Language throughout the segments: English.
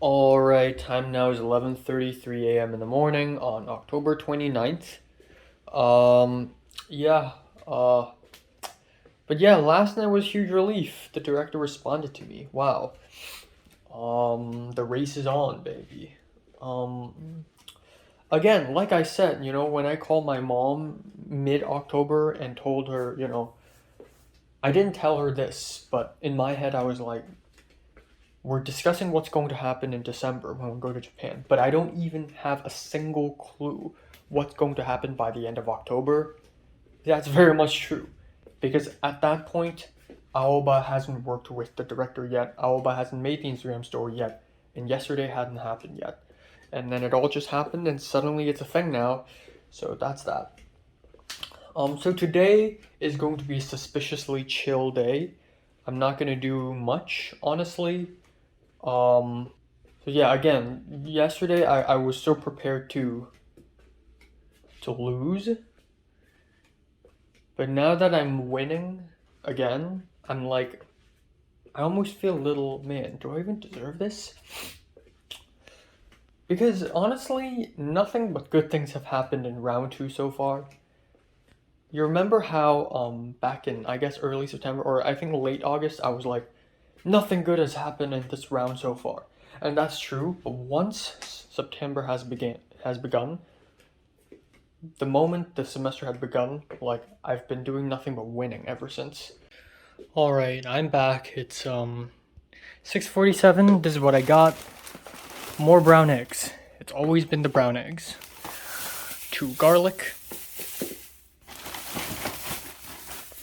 Alright, time now is 11:33 a.m. in the morning on October 29th. Um, yeah, uh, but yeah, last night was huge relief. The director responded to me. Wow. The race is on, baby. Um, Again, like I said, when I called my mom mid-October and told her, I didn't tell her this, but in my head I was like, we're discussing what's going to happen in December when we go to Japan, but I don't even have a single clue what's going to happen by the end of October. That's very much true. Because at that point, Aoba hasn't worked with the director yet. Aoba hasn't made the Instagram story yet. And yesterday hadn't happened yet. And then it all just happened and suddenly it's a thing now. So that's that. So today is going to be a suspiciously chill day. I'm not gonna do much, honestly. Um, so yeah, again, yesterday I was so prepared to lose, but now that I'm winning again, I'm like I almost feel a little, man, do I even deserve this? Because honestly, nothing but good things have happened in round 2 so far. You remember how back in I guess early September or I think late August I was like nothing good has happened in this round so far. And that's true, but once September has begun, the moment the semester had begun, like I've been doing nothing but winning ever since. All right, I'm back. It's 6:47. This is what I got. More brown eggs. It's always been the brown eggs. 2 garlic.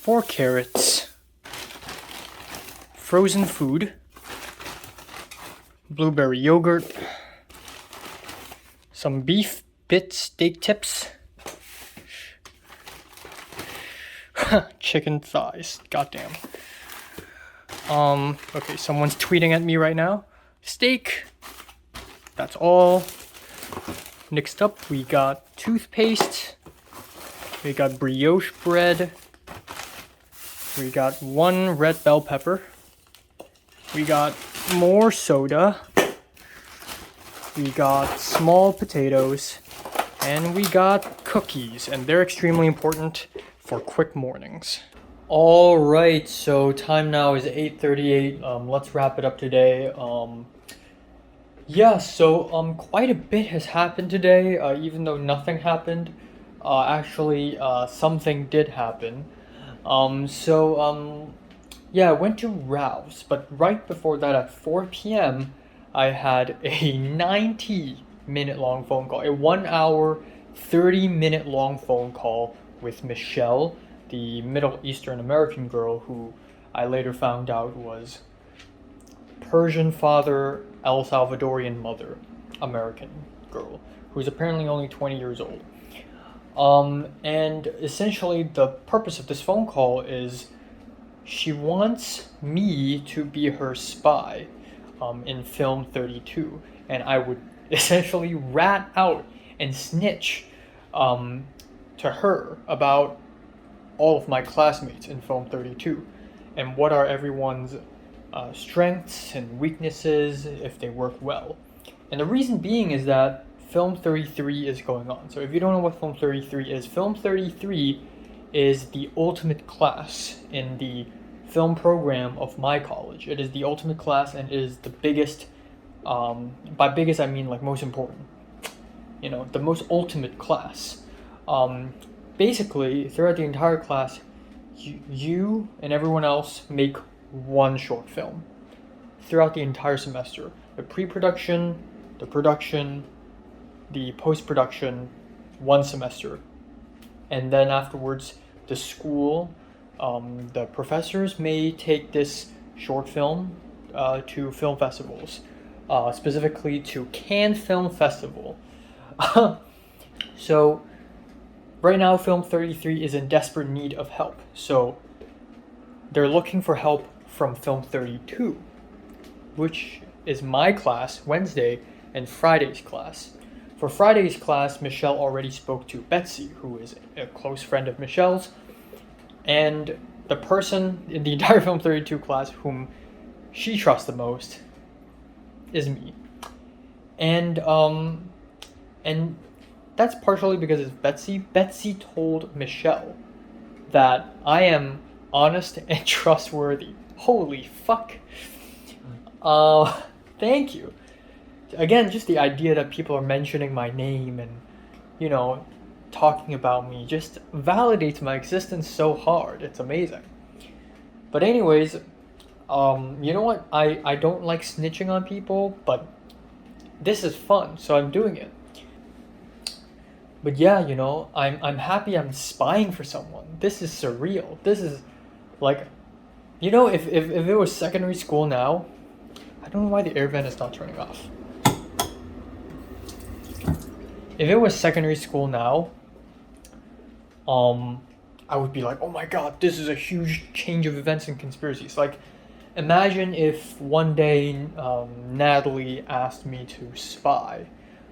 4 carrots. Frozen food. Blueberry yogurt. Some beef bit steak tips. Chicken thighs. Goddamn. Okay, someone's tweeting at me right now. Steak. That's all. Next up, we got toothpaste. We got brioche bread. We got 1 red bell pepper. We got more soda. We got small potatoes. And we got cookies. And they're extremely important for quick mornings. All right, so time now is 8:38. Let's wrap it up today. Yeah, so quite a bit has happened today. Even though nothing happened, actually, something did happen. Yeah, I went to Ralph's, but right before that, at 4 p.m., I had a 90-minute long phone call, a 1 hour, 30-minute long phone call with Michelle, the Middle Eastern American girl who I later found out was Persian father, El Salvadorian mother, American girl, who's apparently only 20 years old. And essentially, the purpose of this phone call is she wants me to be her spy in film 32, and I would essentially rat out and snitch to her about all of my classmates in film 32 and what are everyone's strengths and weaknesses if they work well. And the reason being is that film 33 is going on. So if you don't know what film 33 is the ultimate class in the film program of my college. It is the ultimate class and it is the biggest, by biggest I mean like most important, the most ultimate class. Basically, throughout the entire class, you and everyone else make one short film throughout the entire semester. The pre-production, the production, the post-production, one semester. And then afterwards, the school, the professors may take this short film to film festivals, specifically to Cannes Film Festival. So right now, Film 33 is in desperate need of help. So they're looking for help from Film 32, which is my class, Wednesday, and Friday's class. For Friday's class, Michelle already spoke to Betsy, who is a close friend of Michelle's, and the person in the entire Film 32 class whom she trusts the most is me. And that's partially because it's Betsy. Betsy told Michelle that I am honest and trustworthy. Holy fuck. Uh, Thank you. Again, just the idea that people are mentioning my name and, you know, talking about me just validates my existence so hard. It's amazing. But anyways, you know what? I don't like snitching on people, but this is fun, so I'm doing it. But yeah, I'm happy I'm spying for someone. This is surreal. This is like, if it was secondary school now, I don't know why the air vent is not turning off. If it was secondary school now, I would be like, oh my god, this is a huge change of events and conspiracies. Like, imagine if one day Natalie asked me to spy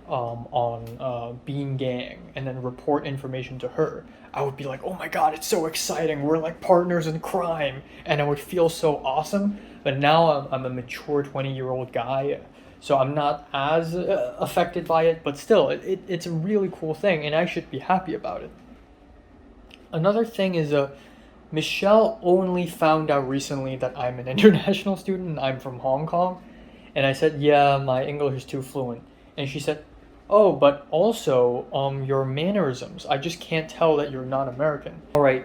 on Bean Gang and then report information to her. I would be like, oh my god, it's so exciting. We're like partners in crime. And I would feel so awesome. But now I'm a mature 20-year-old guy. So I'm not as affected by it. But still, it's a really cool thing. And I should be happy about it. Another thing is Michelle only found out recently that I'm an international student and I'm from Hong Kong. And I said, yeah, my English is too fluent. And she said, oh, but also your mannerisms. I just can't tell that you're not American. All right.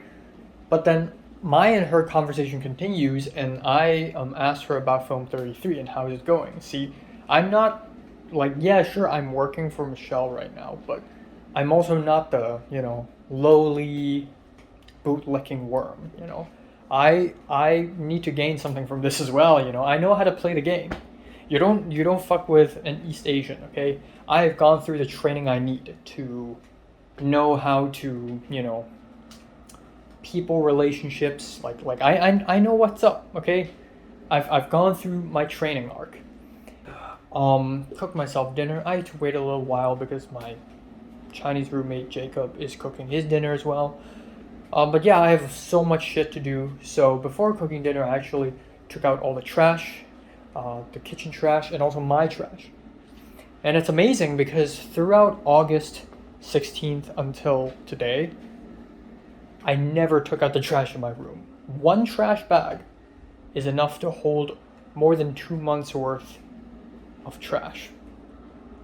But then my and her conversation continues, and I asked her about Film 33 and how is it going. See, I'm not like, yeah, sure, I'm working for Michelle right now, but I'm also not the, lowly bootlicking worm, I need to gain something from this as well, I know how to play the game. You don't fuck with an East Asian, okay? I have gone through the training I need to know how to, people relationships, like I know what's up, okay? I've gone through my training arc. Cooked myself dinner. I had to wait a little while because my Chinese roommate Jacob is cooking his dinner as well. But yeah, I have so much shit to do. So before cooking dinner, I actually took out all the trash, the kitchen trash, and also my trash. And it's amazing because throughout August 16th until today, I never took out the trash in my room. One trash bag is enough to hold more than 2 months worth of trash.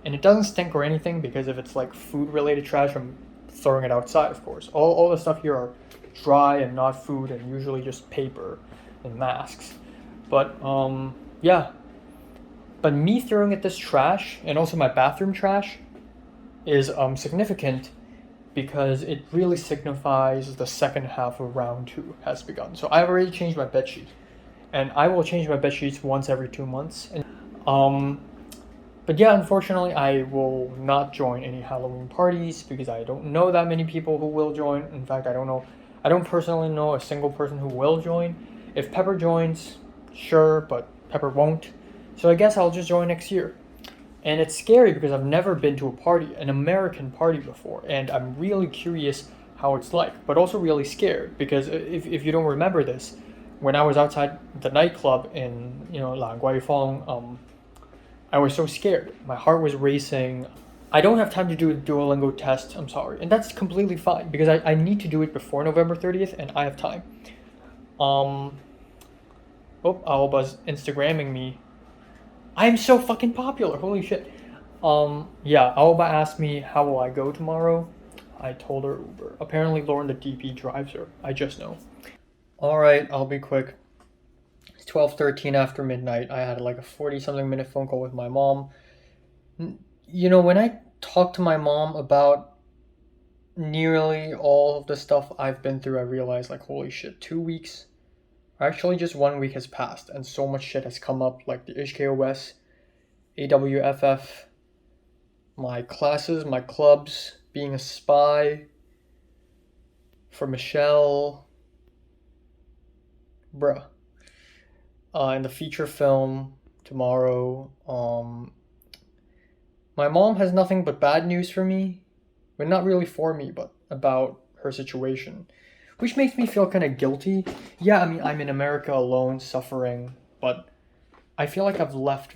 And it doesn't stink or anything because if it's like food related trash, I'm throwing it outside, of course. All the stuff here are dry and not food and usually just paper and masks. But yeah. But me throwing at this trash and also my bathroom trash is significant because it really signifies the second half of round 2 has begun. So I've already changed my bedsheet, and I will change my bed sheets once every 2 months. And but yeah, unfortunately, I will not join any Halloween parties because I don't know that many people who will join. In fact, I don't personally know a single person who will join. If Pepper joins, sure, but Pepper won't. So I guess I'll just join next year. And it's scary because I've never been to a party, an American party before, and I'm really curious how it's like, but also really scared because if you don't remember this, when I was outside the nightclub in Lan Guifeng, I was so scared. My heart was racing. I don't have time to do a Duolingo test, I'm sorry. And that's completely fine because I need to do it before November 30th and I have time. Aoba's Instagramming me. I'm so fucking popular, holy shit. Yeah, Aoba asked me how will I go tomorrow. I told her Uber. Apparently Lauren the DP drives her. I just know. Alright, I'll be quick. It's 12:13 after midnight. I had like a 40-something minute phone call with my mom. When I talk to my mom about nearly all of the stuff I've been through, I realized like, holy shit, 2 weeks, actually just 1 week has passed and so much shit has come up, like the HKOS, AWFF, my classes, my clubs, being a spy for Michelle, bruh. In the feature film tomorrow, my mom has nothing but bad news for me. But not really for me, but about her situation. Which makes me feel kind of guilty. Yeah, I mean, I'm in America alone, suffering, but I feel like I've left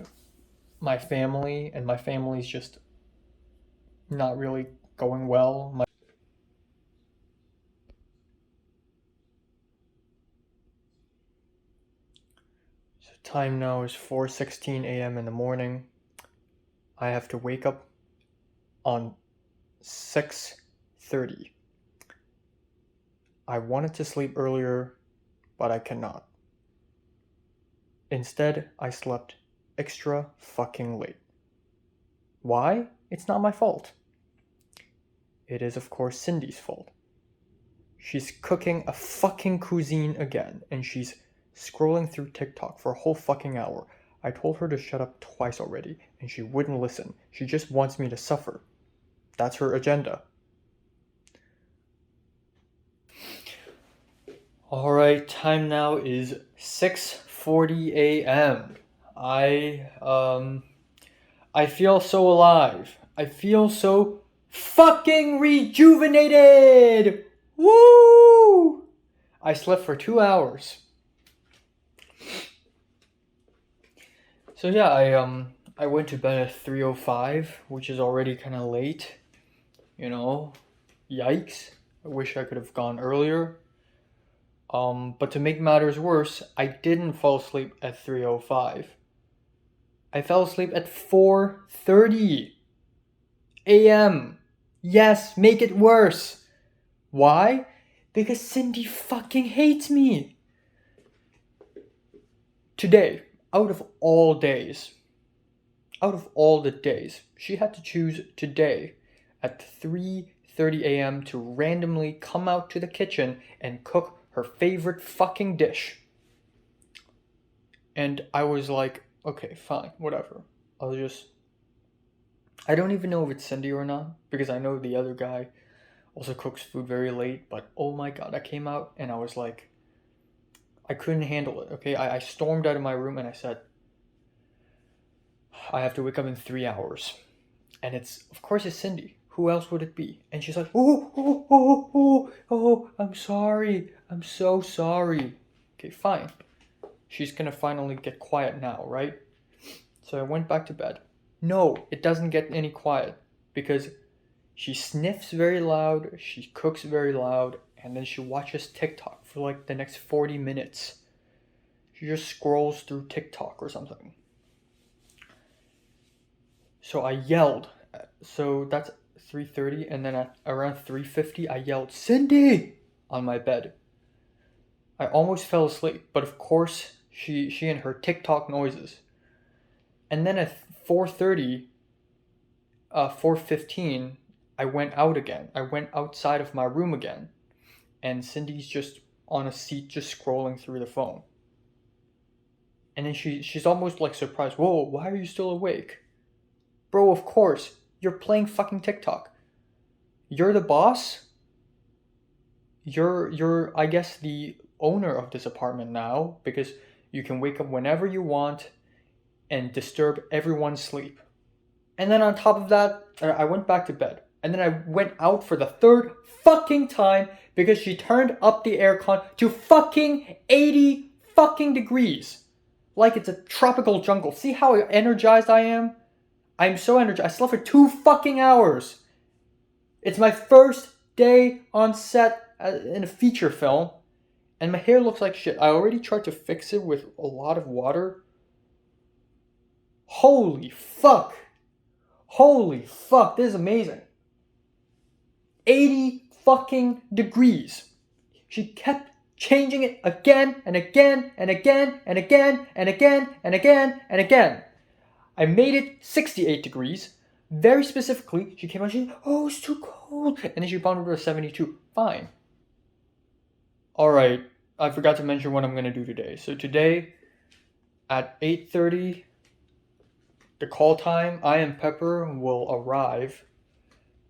my family, and my family's just not really going well. So time now is 4:16 a.m. in the morning. I have to wake up on 6:30. I wanted to sleep earlier, but I cannot. Instead, I slept extra fucking late. Why? It's not my fault. It is, of course, Cindy's fault. She's cooking a fucking cuisine again, and she's scrolling through TikTok for a whole fucking hour. I told her to shut up twice already, and she wouldn't listen. She just wants me to suffer. That's her agenda. Alright, time now is 6:40 a.m. I feel so alive. I feel so fucking rejuvenated! Woo! I slept for 2 hours. So yeah, I went to bed at 3:05, which is already kind of late. You know, yikes. I wish I could have gone earlier. But to make matters worse, I didn't fall asleep at 3:05. I fell asleep at 4:30 a.m. Yes, make it worse. Why? Because Cindy fucking hates me. Today, out of all days, out of all the days, she had to choose today at 3:30 a.m. to randomly come out to the kitchen and cook her favorite fucking dish. And I was like, okay, fine, whatever. I don't even know if it's Cindy or not, because I know the other guy also cooks food very late, but oh my god, I came out and I was like, I couldn't handle it, okay? I stormed out of my room and I said, I have to wake up in 3 hours. And of course it's Cindy. Who else would it be? And she's like, oh, I'm sorry. I'm so sorry. Okay, fine. She's gonna finally get quiet now, right? So I went back to bed. No, it doesn't get any quiet because she sniffs very loud, she cooks very loud, and then she watches TikTok for like the next 40 minutes. She just scrolls through TikTok or something. So I yelled. So that's 3:30, and then at around 3:50 I yelled, Cindy! On my bed. I almost fell asleep, but of course she and her TikTok noises. And then at 4:30, 4:15, I went out again. I went outside of my room again, and Cindy's just on a seat just scrolling through the phone. And then she's almost like surprised. Whoa, why are you still awake? Bro, of course. You're playing fucking TikTok. You're the boss? You're I guess the owner of this apartment now, because you can wake up whenever you want and disturb everyone's sleep. And then on top of that, I went back to bed. And then I went out for the third fucking time because she turned up the aircon to fucking 80 fucking degrees. Like it's a tropical jungle. See how energized I am? I'm so energized. I slept for 2 fucking hours. It's my first day on set in a feature film, and my hair looks like shit. I already tried to fix it with a lot of water. Holy fuck. Holy fuck, this is amazing. 80 fucking degrees. She kept changing it again and again and again and again and again and again and again. I made it 68 degrees. Very specifically, she came out, she's, oh, it's too cold. And then she bumped it to 72. Fine. Alright, I forgot to mention what I'm going to do today. So today, at 8:30, the call time, I and Pepper will arrive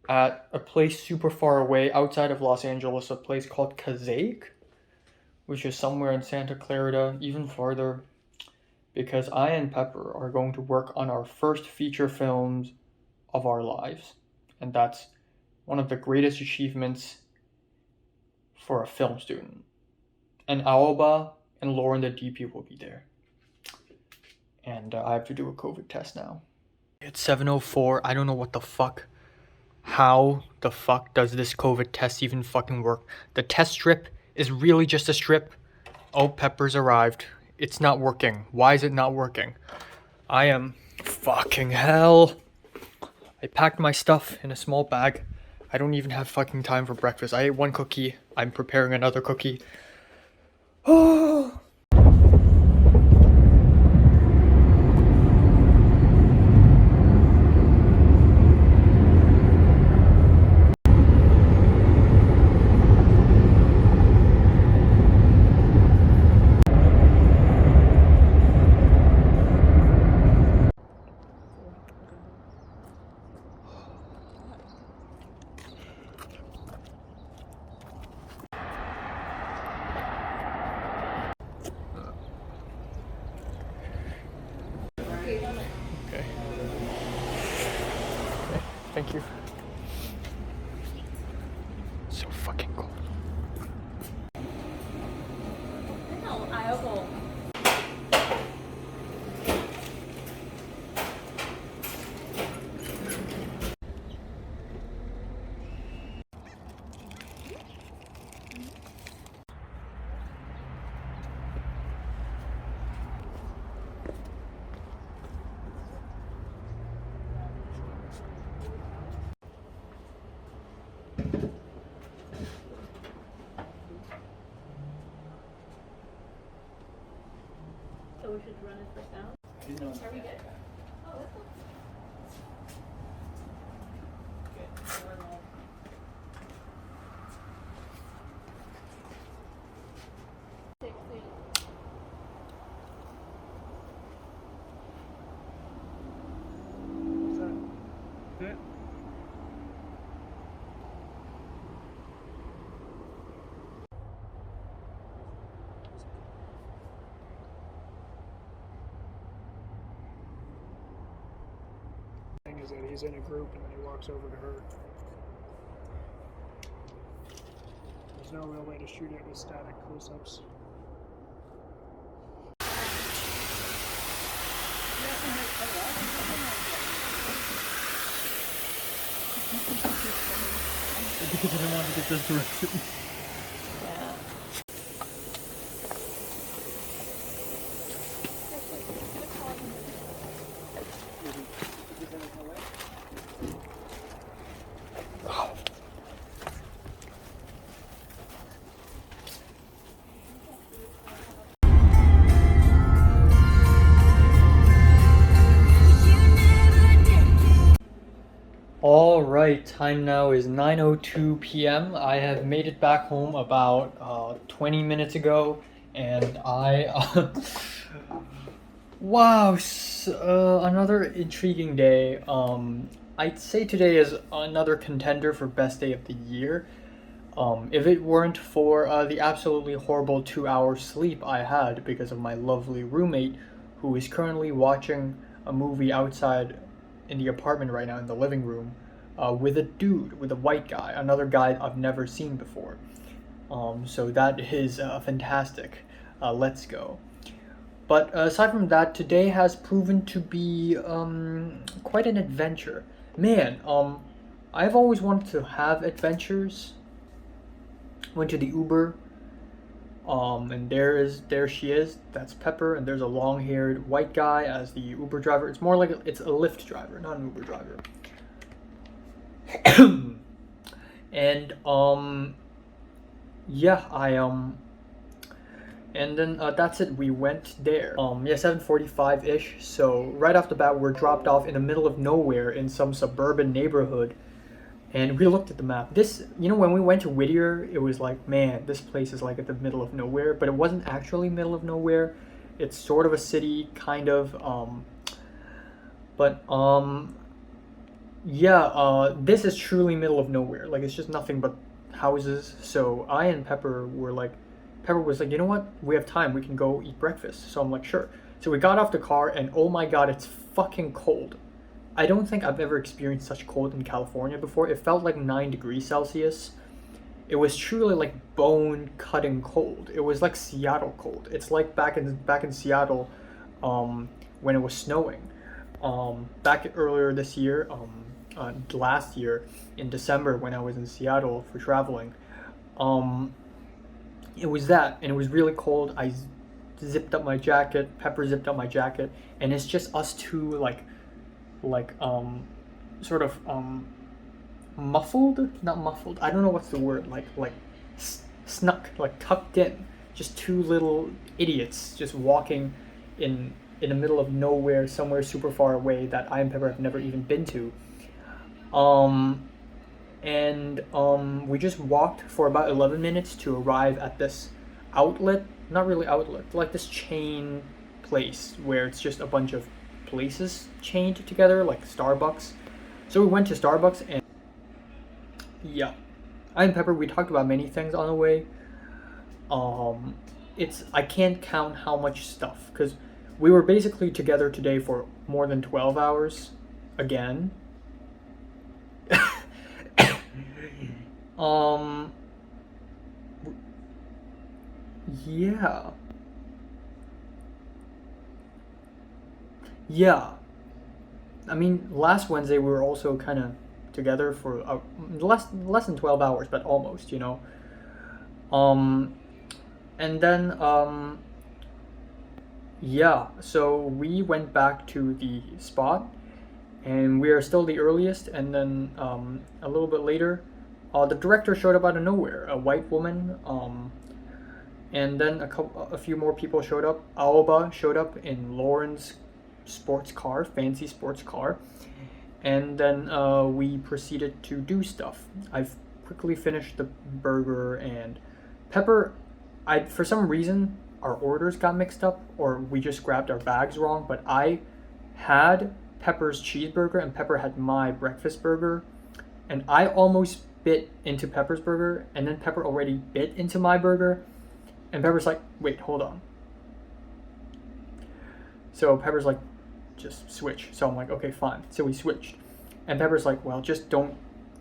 at a place super far away outside of Los Angeles, a place called Kazake, which is somewhere in Santa Clarita, even farther, because I and Pepper are going to work on our first feature films of our lives. And that's one of the greatest achievements for a film student. And Aoba and Lauren the DP will be there. and I have to do a COVID test now. It's 7:04. I don't know what the fuck. How the fuck does this COVID test even fucking work? The test strip is really just a strip. Oh, Pepper's arrived. It's not working. Why is it not working? I am fucking hell. I packed my stuff in a small bag. I don't even have fucking time for breakfast. I ate one cookie. I'm preparing another cookie. Oh. Okay. Thank you. So fucking cold. Aoba. So we should run it for sound? Are we good? Oh, that's cool. Is that he's in a group and then he walks over to her. There's no real way to shoot it with static close-ups. Because I don't want to get this direction. Alright, time now is 9:02 p.m. I have made it back home about 20 minutes ago, and wow, another intriguing day. I'd say today is another contender for best day of the year. If it weren't for the absolutely horrible 2 hour sleep I had because of my lovely roommate, who is currently watching a movie outside in the apartment right now in the living room with a dude, with a white guy, another guy I've never seen before. So that is fantastic. Let's go. But aside from that, today has proven to be quite an adventure. Man, I've always wanted to have adventures. Went to the Uber, and there she is. That's Pepper, and there's a long-haired white guy as the Uber driver. It's more like it's a Lyft driver, not an Uber driver. And yeah, and then that's it. We went there. Yeah, 7:45 ish. So right off the bat, we're dropped off in the middle of nowhere in some suburban neighborhood. And we looked at the map. This, when we went to Whittier, it was like, man, this place is like at the middle of nowhere. But it wasn't actually middle of nowhere. It's sort of a city, kind of. Yeah. This is truly middle of nowhere. Like, it's just nothing but houses. So I and Pepper were like, Pepper was like, you know what? We have time. We can go eat breakfast. So I'm like, sure. So we got off the car, and oh my god, it's fucking cold. I don't think I've ever experienced such cold in California before. It felt like 9 degrees Celsius. It was truly like bone-cutting cold. It was like Seattle cold. It's like back in Seattle, when it was snowing. Back earlier this year, last year in December when I was in Seattle for traveling, um, it was that, and it was really cold. I zipped up my jacket, Pepper zipped up my jacket, and it's just us two, like sort of muffled, not muffled. I don't know what's the word. Like snuck, like tucked in. Just two little idiots just walking in the middle of nowhere, somewhere super far away that I and Pepper have never even been to. We just walked for about 11 minutes to arrive at this outlet, not really outlet, like this chain place where it's just a bunch of places chained together, like Starbucks. So we went to Starbucks, and yeah, I and Pepper, we talked about many things on the way. I can't count how much stuff, because we were basically together today for more than 12 hours again. Yeah. Yeah. I mean, last Wednesday we were also kind of together for less than 12 hours, but almost, you know. And then yeah, so we went back to the spot, and we are still the earliest. And then a little bit later, the director showed up out of nowhere, a white woman. And then a few more people showed up. Aoba showed up in Lauren's sports car, fancy sports car. And then we proceeded to do stuff. I've quickly finished the burger, and Pepper, for some reason, our orders got mixed up, or we just grabbed our bags wrong, but I had Pepper's cheeseburger and Pepper had my breakfast burger, and I almost bit into Pepper's burger, and then Pepper already bit into my burger, and Pepper's like, wait, hold on. So Pepper's like, just switch. So I'm like, okay, fine. So we switched. And Pepper's like, well, just don't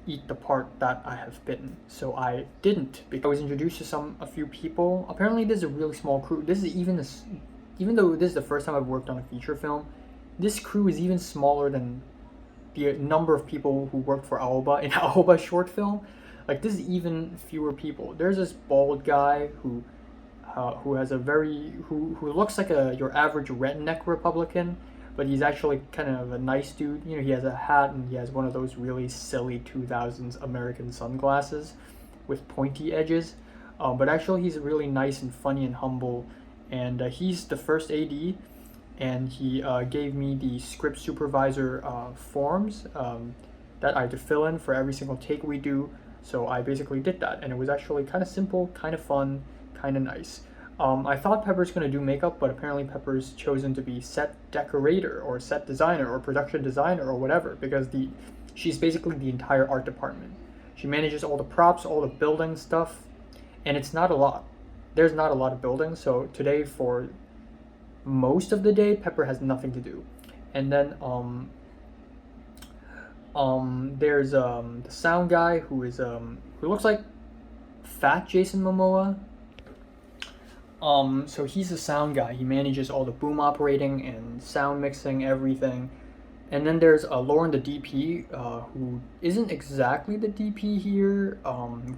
eat the part that I have bitten. So I didn't, because I was introduced to a few people. Apparently this is a really small crew. This is even though this is the first time I've worked on a feature film, this crew is even smaller than the number of people who worked for Aoba in Aoba short film. Like, this is even fewer people. There's this bald guy who has who looks like your average redneck Republican, but he's actually kind of a nice dude. You know, he has a hat and he has one of those really silly 2000s American sunglasses with pointy edges. But actually he's really nice and funny and humble. And he's the first AD, and he gave me the script supervisor forms that I had to fill in for every single take we do. So I basically did that, and it was actually kind of simple, kind of fun, kind of nice. I thought Pepper's going to do makeup, but apparently Pepper's chosen to be set decorator or set designer or production designer or whatever, because she's basically the entire art department. She manages all the props, all the building stuff, and it's not a lot. There's not a lot of buildings, so today for most of the day, Pepper has nothing to do. And then there's the sound guy who looks like fat Jason Momoa. So he's a sound guy. He manages all the boom operating and sound mixing, everything. And then there's Lauren, the DP, who isn't exactly the DP here.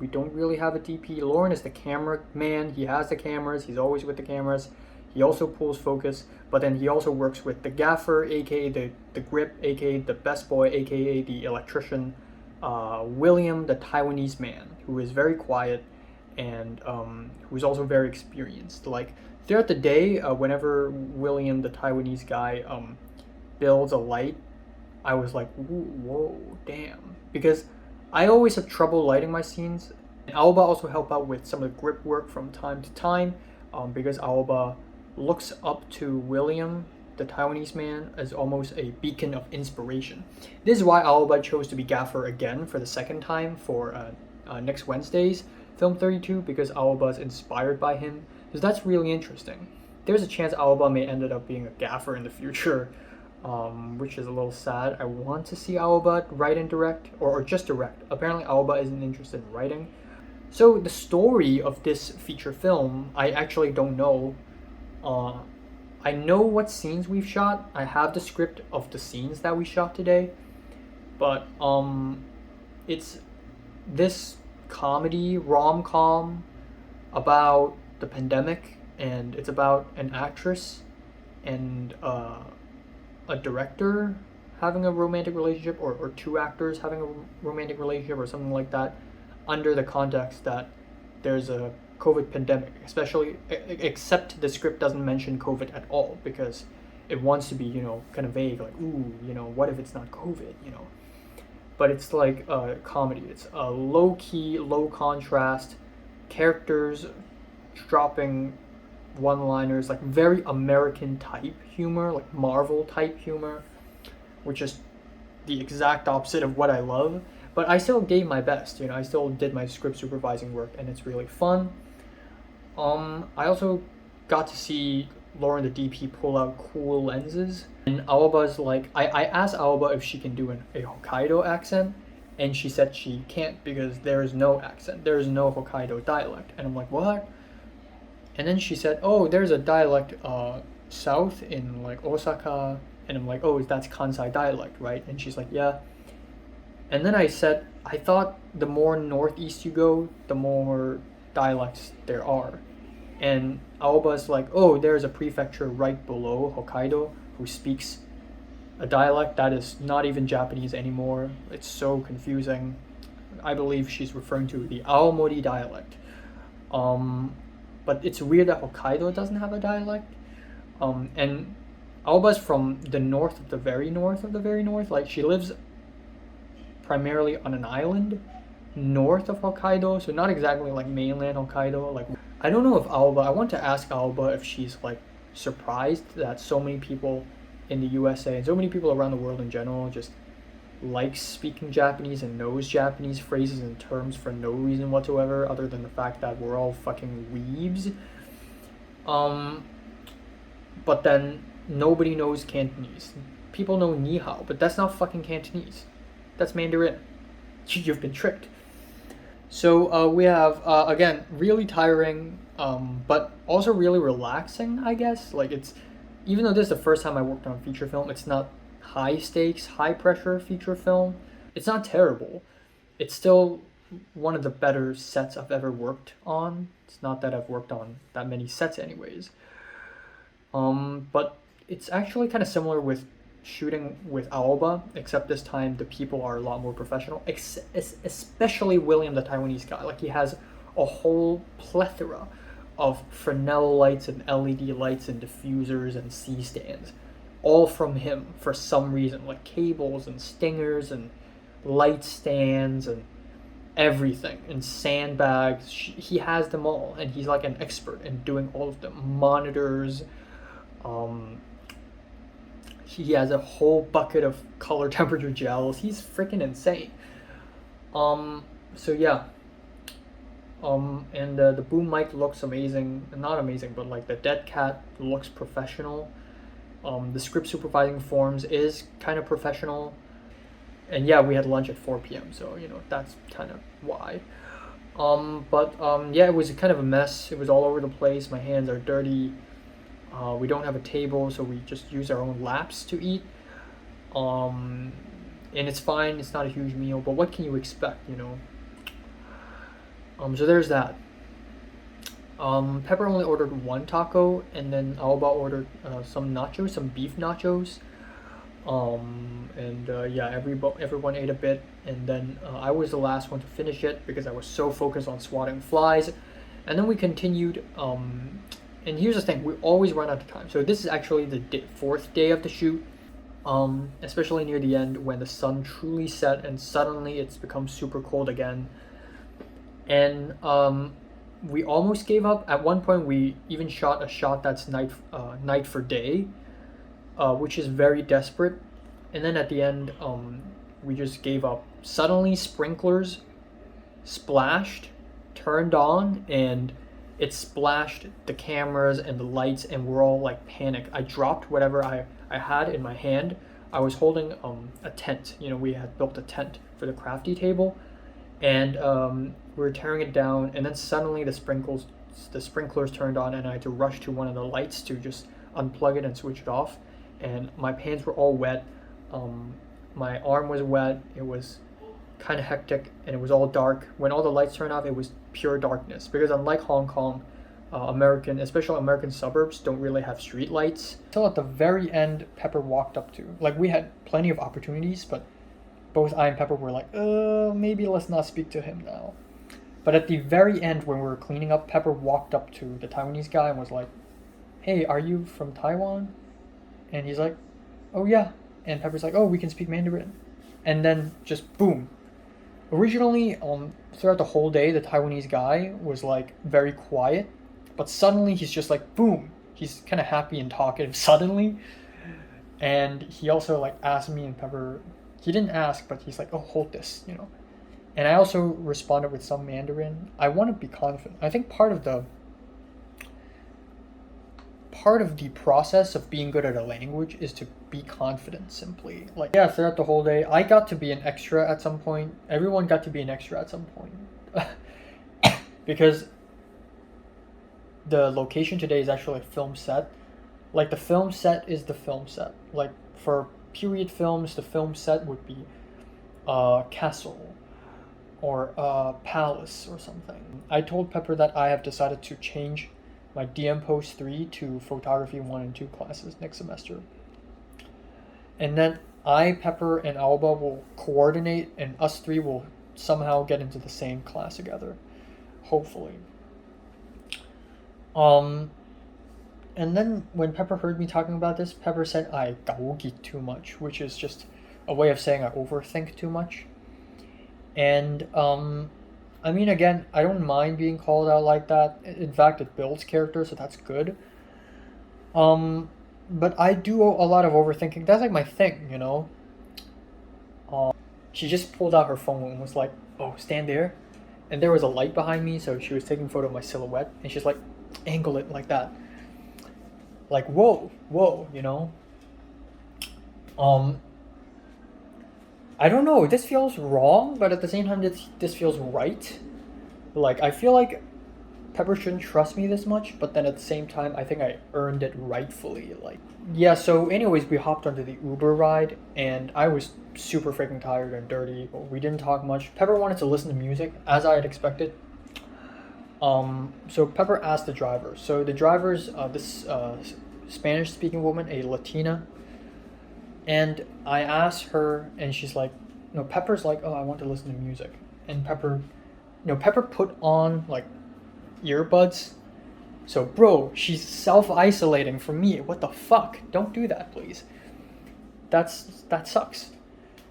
We don't really have a DP. Lauren is the camera man. He has the cameras. He's always with the cameras. He also pulls focus, but then he also works with the gaffer, aka the grip, aka the best boy, aka the electrician, William, the Taiwanese man, who is very quiet and who's also very experienced. Like, throughout the day, whenever William, the Taiwanese guy, builds a light, I was like, whoa, damn. Because I always have trouble lighting my scenes. And Aoba also help out with some of the grip work from time to time, because Aoba looks up to William, the Taiwanese man, as almost a beacon of inspiration. This is why Aoba chose to be gaffer again for the second time for next Wednesday's Film 32, because Aoba is inspired by him. Because that's really interesting. There's a chance Aoba may end up being a gaffer in the future, which is a little sad. I want to see Aoba write and direct, or just direct. Apparently Aoba isn't interested in writing. So the story of this feature film, I actually don't know. I know what scenes we've shot. I have the script of the scenes that we shot today, but it's this comedy rom-com about the pandemic, and it's about an actress and a director having a romantic relationship, or two actors having a romantic relationship, or something like that, under the context that there's a COVID pandemic, especially except the script doesn't mention COVID at all, because it wants to be, kind of vague, like, ooh, what if it's not COVID, But it's like a comedy. It's a low key, low contrast, characters dropping one liners, like very American type humor, like Marvel type humor, which is the exact opposite of what I love. But I still gave my best, I still did my script supervising work, and it's really fun. I also got to see Lauren the DP pull out cool lenses. And Aoba's like, I asked Aoba if she can do a Hokkaido accent, and she said she can't because there is no accent. There is no Hokkaido dialect. And I'm like, what? And then she said, oh, there's a dialect south in like Osaka. And I'm like, oh, that's Kansai dialect, right? And she's like, yeah. And then I said, I thought the more northeast you go, the more dialects there are. And Aoba's like, oh, there's a prefecture right below Hokkaido who speaks a dialect that is not even Japanese anymore. It's so confusing. I believe she's referring to the Aomori dialect. But it's weird that Hokkaido doesn't have a dialect. And Aoba's from the north of the very north of the very north. Like, she lives primarily on an island north of Hokkaido, so not exactly like mainland Hokkaido. Like, I don't know if Aoba, I want to ask Aoba if she's like surprised that so many people in the USA and so many people around the world in general just likes speaking Japanese and knows Japanese phrases and terms for no reason whatsoever, other than the fact that we're all fucking weebs. But then nobody knows Cantonese. People know ni hao, but that's not fucking Cantonese. That's Mandarin. You've been tricked. So we have, again, really tiring, but also really relaxing, I guess. Like, it's, even though this is the first time I worked on a feature film, it's not high stakes, high pressure feature film. It's not terrible. It's still one of the better sets I've ever worked on. It's not that I've worked on that many sets anyways. But it's actually kind of similar with shooting with Aoba, except this time the people are a lot more professional, especially William, the Taiwanese guy. Like, he has a whole plethora of Fresnel lights and LED lights and diffusers and C-stands, all from him for some reason, like cables and stingers and light stands and everything, and sandbags. He has them all, and he's like an expert in doing all of them. Monitors, he has a whole bucket of color temperature gels. He's freaking insane. So yeah. And the boom mic looks amazing. Not amazing, but like the dead cat looks professional. The script supervising forms is kind of professional. And yeah, we had lunch at 4 p.m. So, that's kind of why. Yeah, it was kind of a mess. It was all over the place. My hands are dirty. We don't have a table, so we just use our own laps to eat. And it's fine. It's not a huge meal, but what can you expect, So there's that. Pepper only ordered one taco, and then Aoba ordered some nachos, some beef nachos. Yeah, everyone ate a bit, and then I was the last one to finish it because I was so focused on swatting flies. And then we continued, and here's the thing, we always run out of time. So this is actually the fourth day of the shoot, especially near the end when the sun truly set and suddenly it's become super cold again. And we almost gave up. At one point we even shot a shot that's night for day, which is very desperate. And then at the end, we just gave up. Suddenly sprinklers splashed, turned on, and it splashed the cameras and the lights, and we're all like panicked. I dropped whatever I had in my hand. I was holding a tent. We had built a tent for the crafty table, and we were tearing it down, and then suddenly the sprinklers turned on, and I had to rush to one of the lights to just unplug it and switch it off, and my pants were all wet. My arm was wet. It was kind of hectic, and it was all dark. When all the lights turned off, it was pure darkness, because unlike Hong Kong, especially American suburbs, don't really have street lights. Till at the very end, Pepper walked up to, like, we had plenty of opportunities, but both I and Pepper were like, maybe let's not speak to him now. But at the very end, when we were cleaning up, Pepper walked up to the Taiwanese guy and was like, hey, are you from Taiwan? And he's like, oh yeah. And Pepper's like, oh, we can speak Mandarin. And then just boom. Originally, throughout the whole day, the Taiwanese guy was like very quiet, but suddenly he's just like, boom. He's kind of happy and talkative suddenly. And he also like asked me and Pepper, he didn't ask, but he's like, oh, hold this, you know. And I also responded with some Mandarin. I want to be confident. I think part of the process of being good at a language is to be confident, simply. Like, yeah, throughout the whole day, I got to be an extra at some point. Everyone got to be an extra at some point. Because the location today is actually a film set. Like, the film set is the film set. Like, for period films, the film set would be a castle or a palace or something. I told Pepper that I have decided to change my DM Post 3 to Photography 1 and 2 classes next semester. And then I, Pepper, and Aoba will coordinate, and us three will somehow get into the same class together. Hopefully. And then when Pepper heard me talking about this, Pepper said I gaogi too much, which is just a way of saying I overthink too much. And I mean, again, I don't mind being called out like that. In fact, it builds character, so that's good. But I do a lot of overthinking. That's like my thing, you know. She just pulled out her phone and was like, "Oh, stand there," and there was a light behind me, so she was taking a photo of my silhouette, and she's like, "Angle it like that." Like, whoa, you know. I don't know, this feels wrong, but at the same time, this feels right. Like, I feel like Pepper shouldn't trust me this much, but then at the same time, I think I earned it rightfully. Like, yeah, so anyways, we hopped onto the Uber ride, and I was super freaking tired and dirty. We didn't talk much. Pepper wanted to listen to music, as I had expected. So Pepper asked the driver. So the driver's this Spanish-speaking woman, a Latina. And I asked her, and she's like, no, Pepper's like, oh, I want to listen to music. And Pepper put on, like, earbuds. So, bro, she's self-isolating from me. What the fuck? Don't do that, please. That sucks.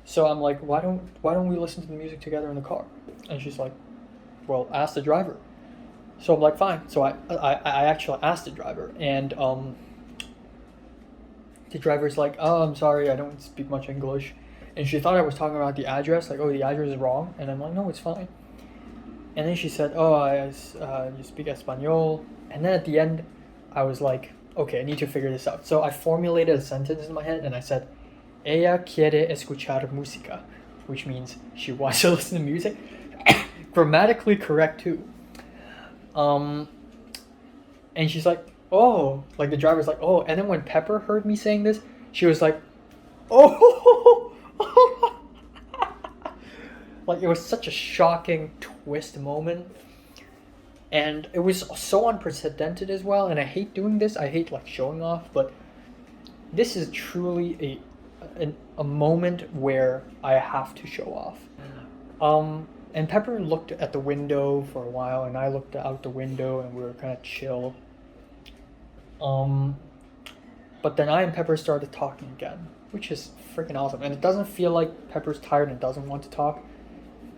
So I'm like, why don't we listen to the music together in the car? And she's like, well, ask the driver. So I'm like, fine. So I actually asked the driver, and the driver's like, oh, I'm sorry, I don't speak much English. And she thought I was talking about the address, like, oh, the address is wrong. And I'm like, no, it's fine. And then she said, oh, you speak Espanol. And then at the end, I was like, okay, I need to figure this out. So I formulated a sentence in my head, and I said, ella quiere escuchar música, which means she wants to listen to music. Grammatically correct, too. And she's like, oh, like the driver's like, oh. And then when Pepper heard me saying this, she was like, oh. Like, it was such a shocking twist moment, and it was so unprecedented as well. And I hate doing this. I hate like showing off, but this is truly a moment where I have to show off. And Pepper looked at the window for a while, and I looked out the window, and we were kind of chill. But then I and Pepper started talking again, which is freaking awesome. And it doesn't feel like Pepper's tired and doesn't want to talk.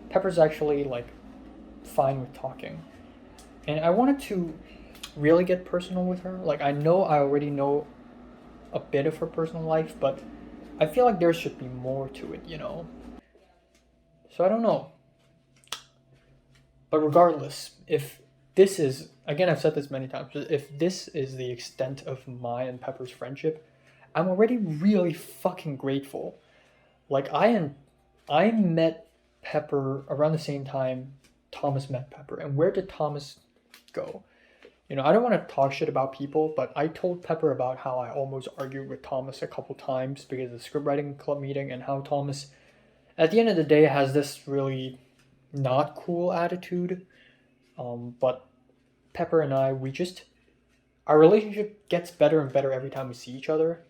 Pepper's actually like fine with talking. And I wanted to really get personal with her. Like, I know I already know a bit of her personal life, but I feel like there should be more to it, you know? So I don't know. But regardless, if this is, again, I've said this many times, if this is the extent of my and Pepper's friendship, I'm already really fucking grateful. Like, I met Pepper around the same time Thomas met Pepper. And where did Thomas go? I don't want to talk shit about people, but I told Pepper about how I almost argued with Thomas a couple times because of the scriptwriting club meeting, and how Thomas, at the end of the day, has this really not cool attitude. But Pepper and I, our relationship gets better and better every time we see each other.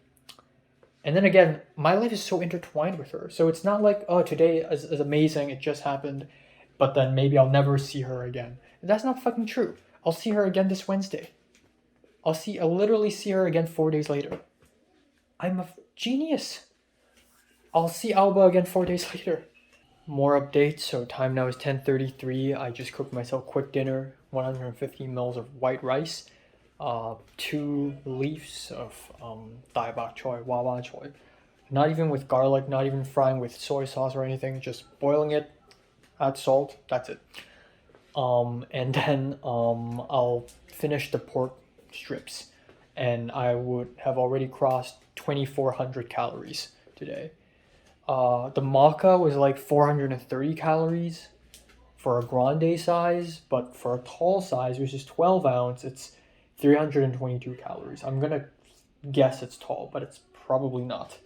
And then again, my life is so intertwined with her. So it's not like, oh, today is amazing, it just happened, but then maybe I'll never see her again. That's not fucking true. I'll see her again this Wednesday. I'll literally see her again 4 days later. I'm a genius. I'll see Aoba again 4 days later. More updates. So time now is 10:33. I just cooked myself quick dinner. 150 mils of white rice. 2 leaves of dai bok choy, wawa choy. Not even with garlic, not even frying with soy sauce or anything. Just boiling it, add salt. That's it. And then I'll finish the pork strips, and I would have already crossed 2,400 calories today. The maca was like 430 calories for a grande size, but for a tall size, which is 12 ounce, it's 322 calories. I'm gonna guess it's tall, but it's probably not.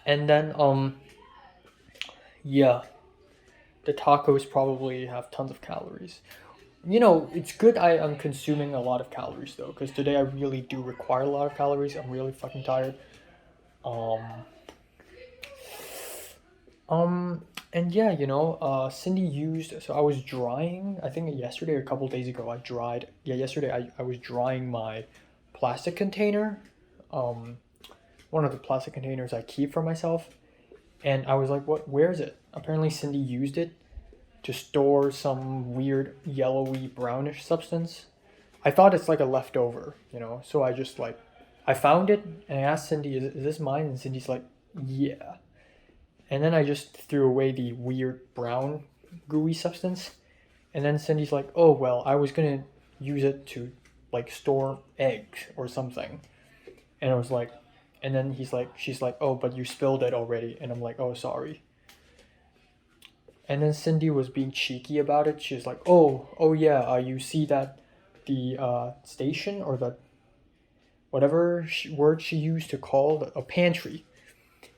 And then yeah, the tacos probably have tons of calories. It's good I am consuming a lot of calories though, because today I really do require a lot of calories. I'm really fucking tired. And yeah, Cindy used, so I was drying, I think yesterday or a couple days ago, yesterday I was drying my plastic container, one of the plastic containers I keep for myself, and I was like, where is it? Apparently Cindy used it to store some weird yellowy brownish substance. I thought it's like a leftover, so I found it and I asked Cindy, is this mine? And Cindy's like, yeah. And then I just threw away the weird brown gooey substance. And then Cindy's like, oh, well, I was going to use it to like store eggs or something. And I was like, and then she's like, oh, but you spilled it already. And I'm like, oh, sorry. And then Cindy was being cheeky about it. She's like, oh yeah, you see that the station, or the whatever word she used to call a pantry.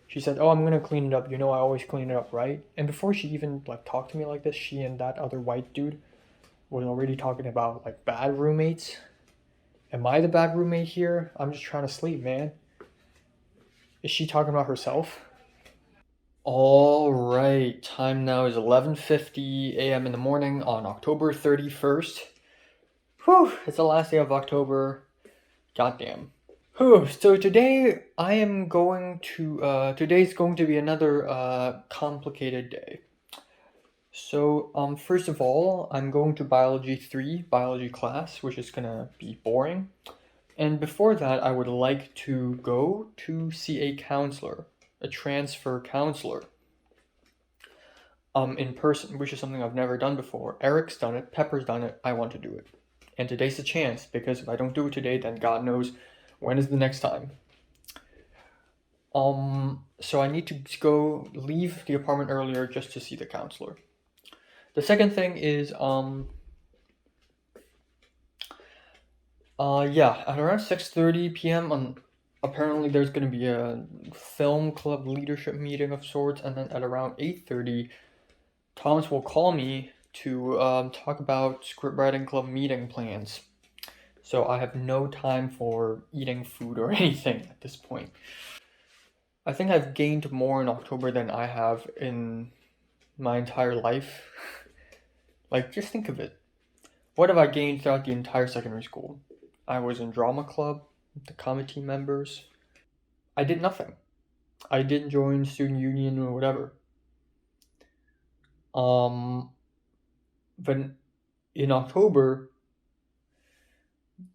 She said, oh, I'm gonna clean it up. I always clean it up, right? And before she even talked to me like this, she and that other white dude was already talking about bad roommates. Am I the bad roommate here? I'm just trying to sleep, man. Is she talking about herself? All right, time now is 11:50 a.m. in the morning on October 31st. Whew, it's the last day of October. Goddamn. Whew, so today today's going to be another complicated day. So first of all, I'm going to biology class, which is gonna be boring. And before that, I would like to go to see a counselor, a transfer counselor, in person, which is something I've never done before. Eric's done it, Pepper's done it, I want to do it. And today's the chance, because if I don't do it today, then God knows when is the next time. So I need to leave the apartment earlier just to see the counselor. The second thing is, at around 6:30 p.m. Apparently there's going to be a film club leadership meeting of sorts, and then at around 8:30, Thomas will call me to talk about scriptwriting club meeting plans. So I have no time for eating food or anything at this point. I think I've gained more in October than I have in my entire life. Just think of it. What have I gained throughout the entire secondary school? I was in drama club, the committee members. I did nothing. I didn't join student union or whatever. But in October,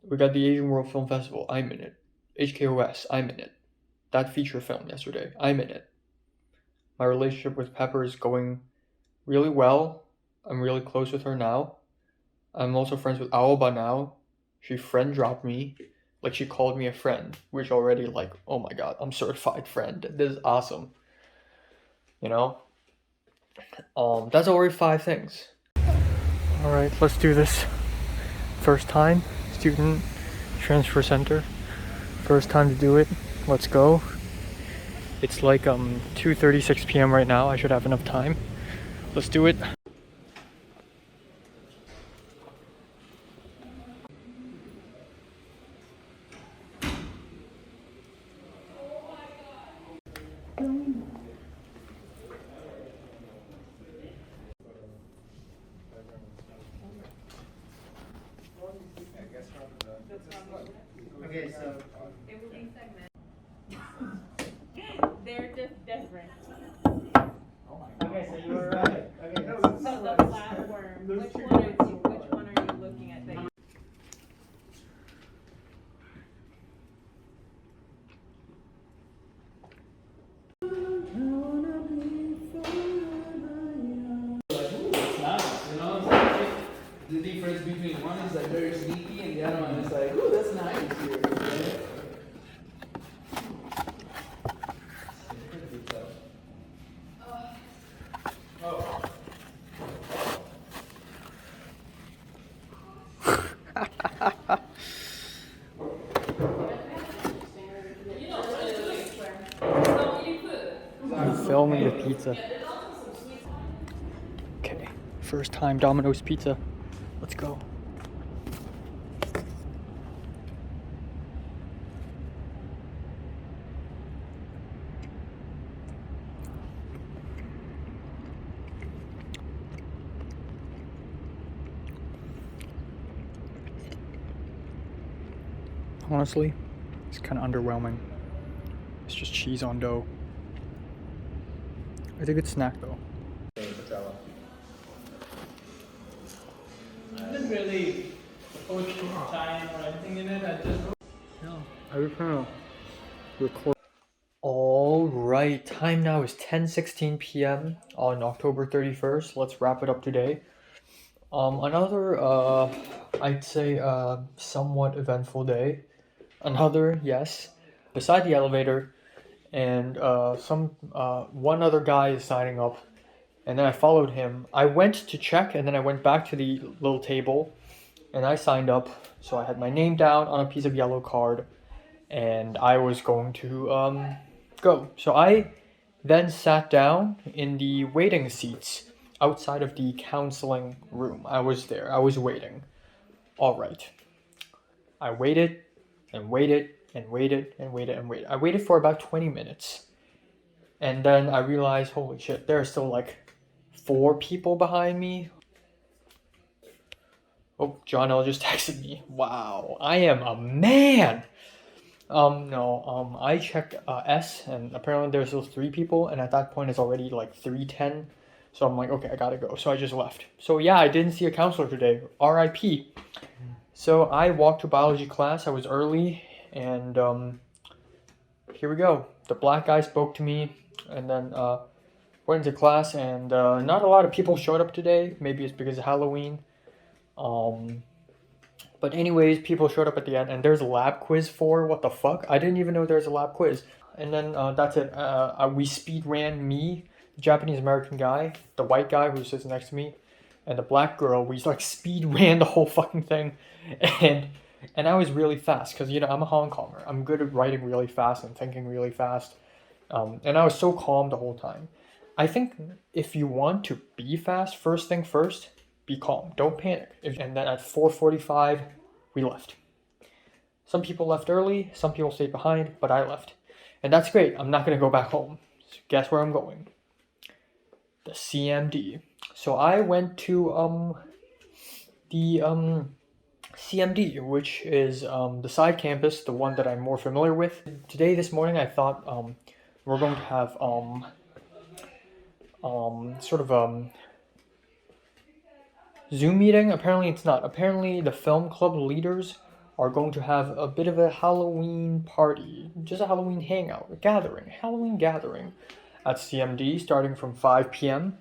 we got the Asian World Film Festival. I'm in it. HKOS, I'm in it. That feature film yesterday, I'm in it. My relationship with Pepper is going really well. I'm really close with her now. I'm also friends with Aoba now. She friend dropped me. She called me a friend, which already oh my god, I'm certified friend. This is awesome. That's already 5 things. Alright, let's do this. First time, student transfer center. First time to do it. Let's go. It's like 2:36 p.m. right now. I should have enough time. Let's do it. Okay, so It will be segmented. They're just different. okay, so you were right. Okay, So the flatworm, which one are you looking at? That it's nice, you know. It's like the difference between one is like very sneaky and the other one is like, ooh, that's nice here. Yeah. I'm filming the pizza. Okay, first time Domino's pizza. Let's go. Honestly, it's kind of underwhelming. It's just cheese on dough. It's a good snack though. I didn't really approach time or anything in it. I just I was trying to record. All right, time now is 10:16 p.m. on October 31st. Let's wrap it up today. Another I'd say somewhat eventful day. Another, yes, beside the elevator, and one other guy is signing up, and then I followed him. I went to check, and then I went back to the little table, and I signed up. So I had my name down on a piece of yellow card, and I was going to go. So I then sat down in the waiting seats outside of the counseling room. I was there. I was waiting. All right. I waited and waited and waited and waited and waited. I waited for about 20 minutes. And then I realized, holy shit, there are still like 4 people behind me. Oh, John L just texted me. Wow, I am a man. No, I checked S, and apparently there's those 3 people, and at that point it's already like 3:10. So I'm like, okay, I gotta go. So I just left. So yeah, I didn't see a counselor today. R.I.P. So I walked to biology class. I was early, and here we go. The black guy spoke to me, and then went into class, and not a lot of people showed up today. Maybe it's because of Halloween. But anyways, people showed up at the end, and there's a lab quiz for what the fuck? I didn't even know there's a lab quiz. And then that's it. We speed ran me, the Japanese American guy, the white guy who sits next to me, and the black girl. We like speed ran the whole fucking thing, and I was really fast because I'm a Hong Konger. I'm good at writing really fast and thinking really fast, and I was so calm the whole time. I think if you want to be fast, first thing first, be calm. Don't panic. And then at 4:45, we left. Some people left early, some people stayed behind, but I left. And that's great. I'm not going to go back home. So guess where I'm going? The CMD. So I went to the CMD, which is the side campus, the one that I'm more familiar with. Today, this morning, I thought we're going to have sort of Zoom meeting. Apparently it's not. Apparently the film club leaders are going to have a bit of a Halloween party, just a Halloween hangout, a gathering, Halloween gathering at CMD starting from 5 p.m.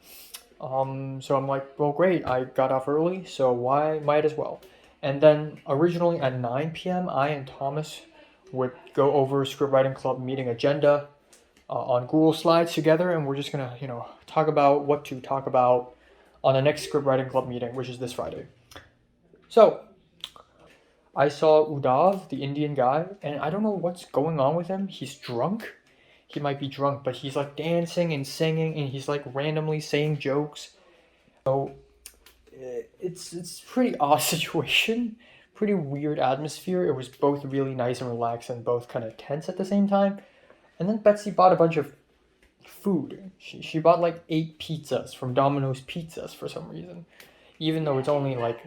So I'm like, well, great, I got off early, so why might as well. And then originally at 9 p.m. I and Thomas would go over script writing club meeting agenda on Google Slides together, and we're just gonna talk about what to talk about. on the next script writing club meeting, which is this Friday. So, I saw Udav, the Indian guy, and I don't know what's going on with him. He's drunk. He might be drunk, but he's like dancing and singing, and he's like randomly saying jokes. So, it's pretty odd situation, pretty weird atmosphere. It was both really nice and relaxed and both kind of tense at the same time. And then Betsy bought a bunch of food. She bought like 8 pizzas from Domino's Pizzas for some reason, even though it's only like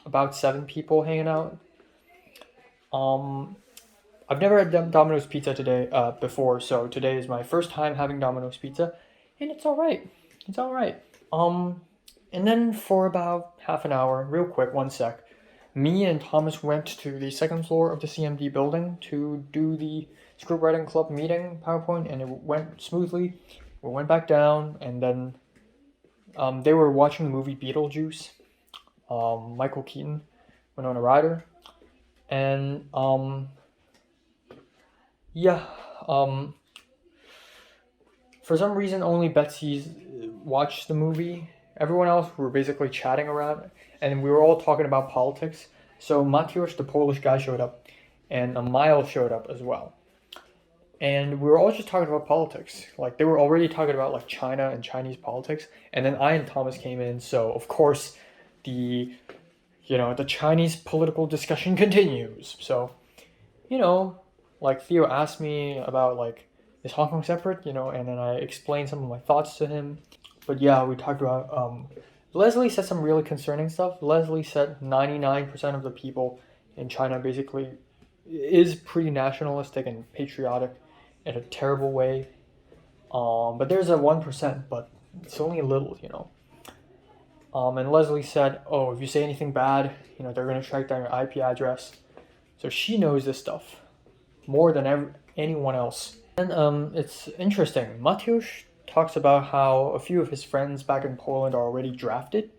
about 7 people hanging out. I've never had Domino's Pizza today before, so today is my first time having Domino's Pizza, and it's all right. It's all right. And then for about half an hour, real quick, one sec, me and Thomas went to the second floor of the CMD building to do the script writing club meeting PowerPoint, and it went smoothly. We went back down, and then they were watching the movie Beetlejuice. Michael Keaton, Winona Ryder, and for some reason only Betsy's watched the movie. Everyone else were basically chatting around, and we were all talking about politics. So Mateusz, the Polish guy, showed up, and Miles showed up as well. And we were all just talking about politics. Like, they were already talking about like China and Chinese politics, and then I and Thomas came in, so of course the Chinese political discussion continues. So, like Theo asked me about like, is Hong Kong separate, and then I explained some of my thoughts to him. But yeah, we talked about, Leslie said some really concerning stuff. Leslie said 99% of the people in China basically is pretty nationalistic and patriotic in a terrible way. But there's a 1%, but it's only a little, And Leslie said, oh, if you say anything bad, they're going to track down your IP address. So she knows this stuff more than anyone else. And it's interesting. Mateusz talks about how a few of his friends back in Poland are already drafted.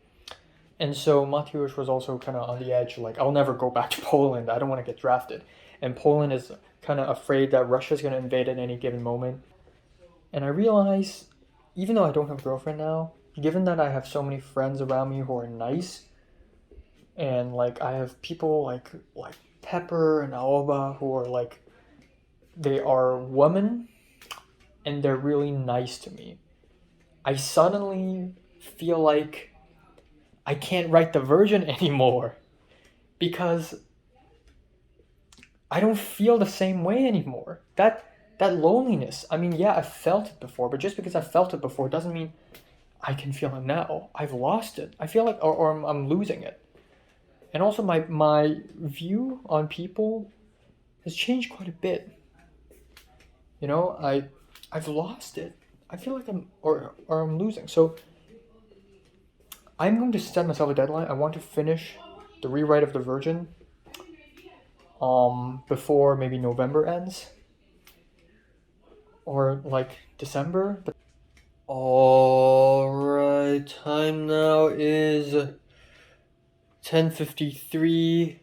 And so Mateusz was also kind of on the edge, like, I'll never go back to Poland. I don't want to get drafted. And Poland is kind of afraid that Russia's going to invade at any given moment. And I realize, even though I don't have a girlfriend now, given that I have so many friends around me who are nice, and like I have people like Pepper and Aoba who are like, they are women and they're really nice to me, I suddenly feel like I can't write the version anymore because I don't feel the same way anymore. That loneliness, I mean, yeah, I felt it before, but just because I felt it before doesn't mean I can feel it now. I've lost it. I feel like, or I'm losing it. And also my view on people has changed quite a bit. I've lost it. I feel like I'm losing. So I'm going to set myself a deadline. I want to finish the rewrite of the version before maybe November ends. Or like December. Alright, time now is 10:53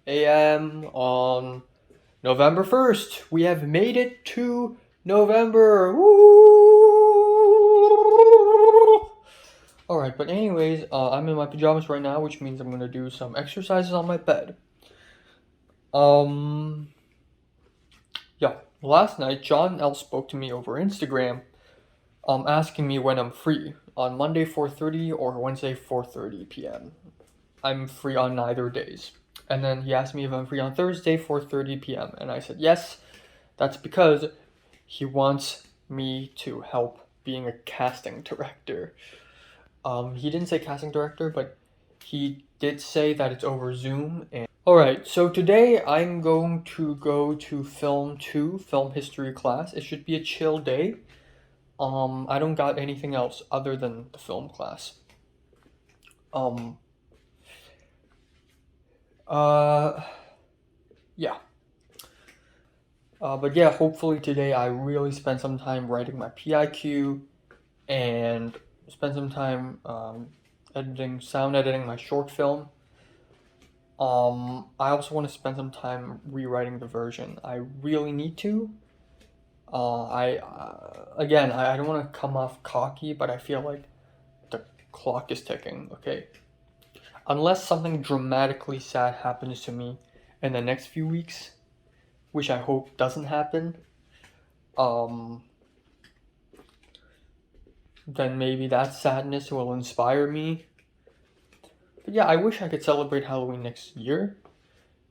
a.m. on November 1st. We have made it to November. Woo! Alright, but anyways, I'm in my pajamas right now, which means I'm going to do some exercises on my bed. Yeah, last night John L spoke to me over Instagram, asking me when I'm free, on Monday 4:30 or Wednesday 4:30 p.m. I'm free on neither days. And then he asked me if I'm free on Thursday 4:30 p.m. And I said yes. That's because he wants me to help being a casting director. He didn't say casting director, but he did say that it's over Zoom. And alright, so today I'm going to go to Film 2, Film History class. It should be a chill day. I don't got anything else other than the film class. Yeah. But yeah, hopefully today I really spend some time writing my PIQ and spend some time sound editing my short film. I also want to spend some time rewriting the version. I really need to. I don't want to come off cocky, but I feel like clock is ticking, okay? Unless something dramatically sad happens to me in the next few weeks, which I hope doesn't happen, then maybe that sadness will inspire me. But yeah, I wish I could celebrate Halloween next year,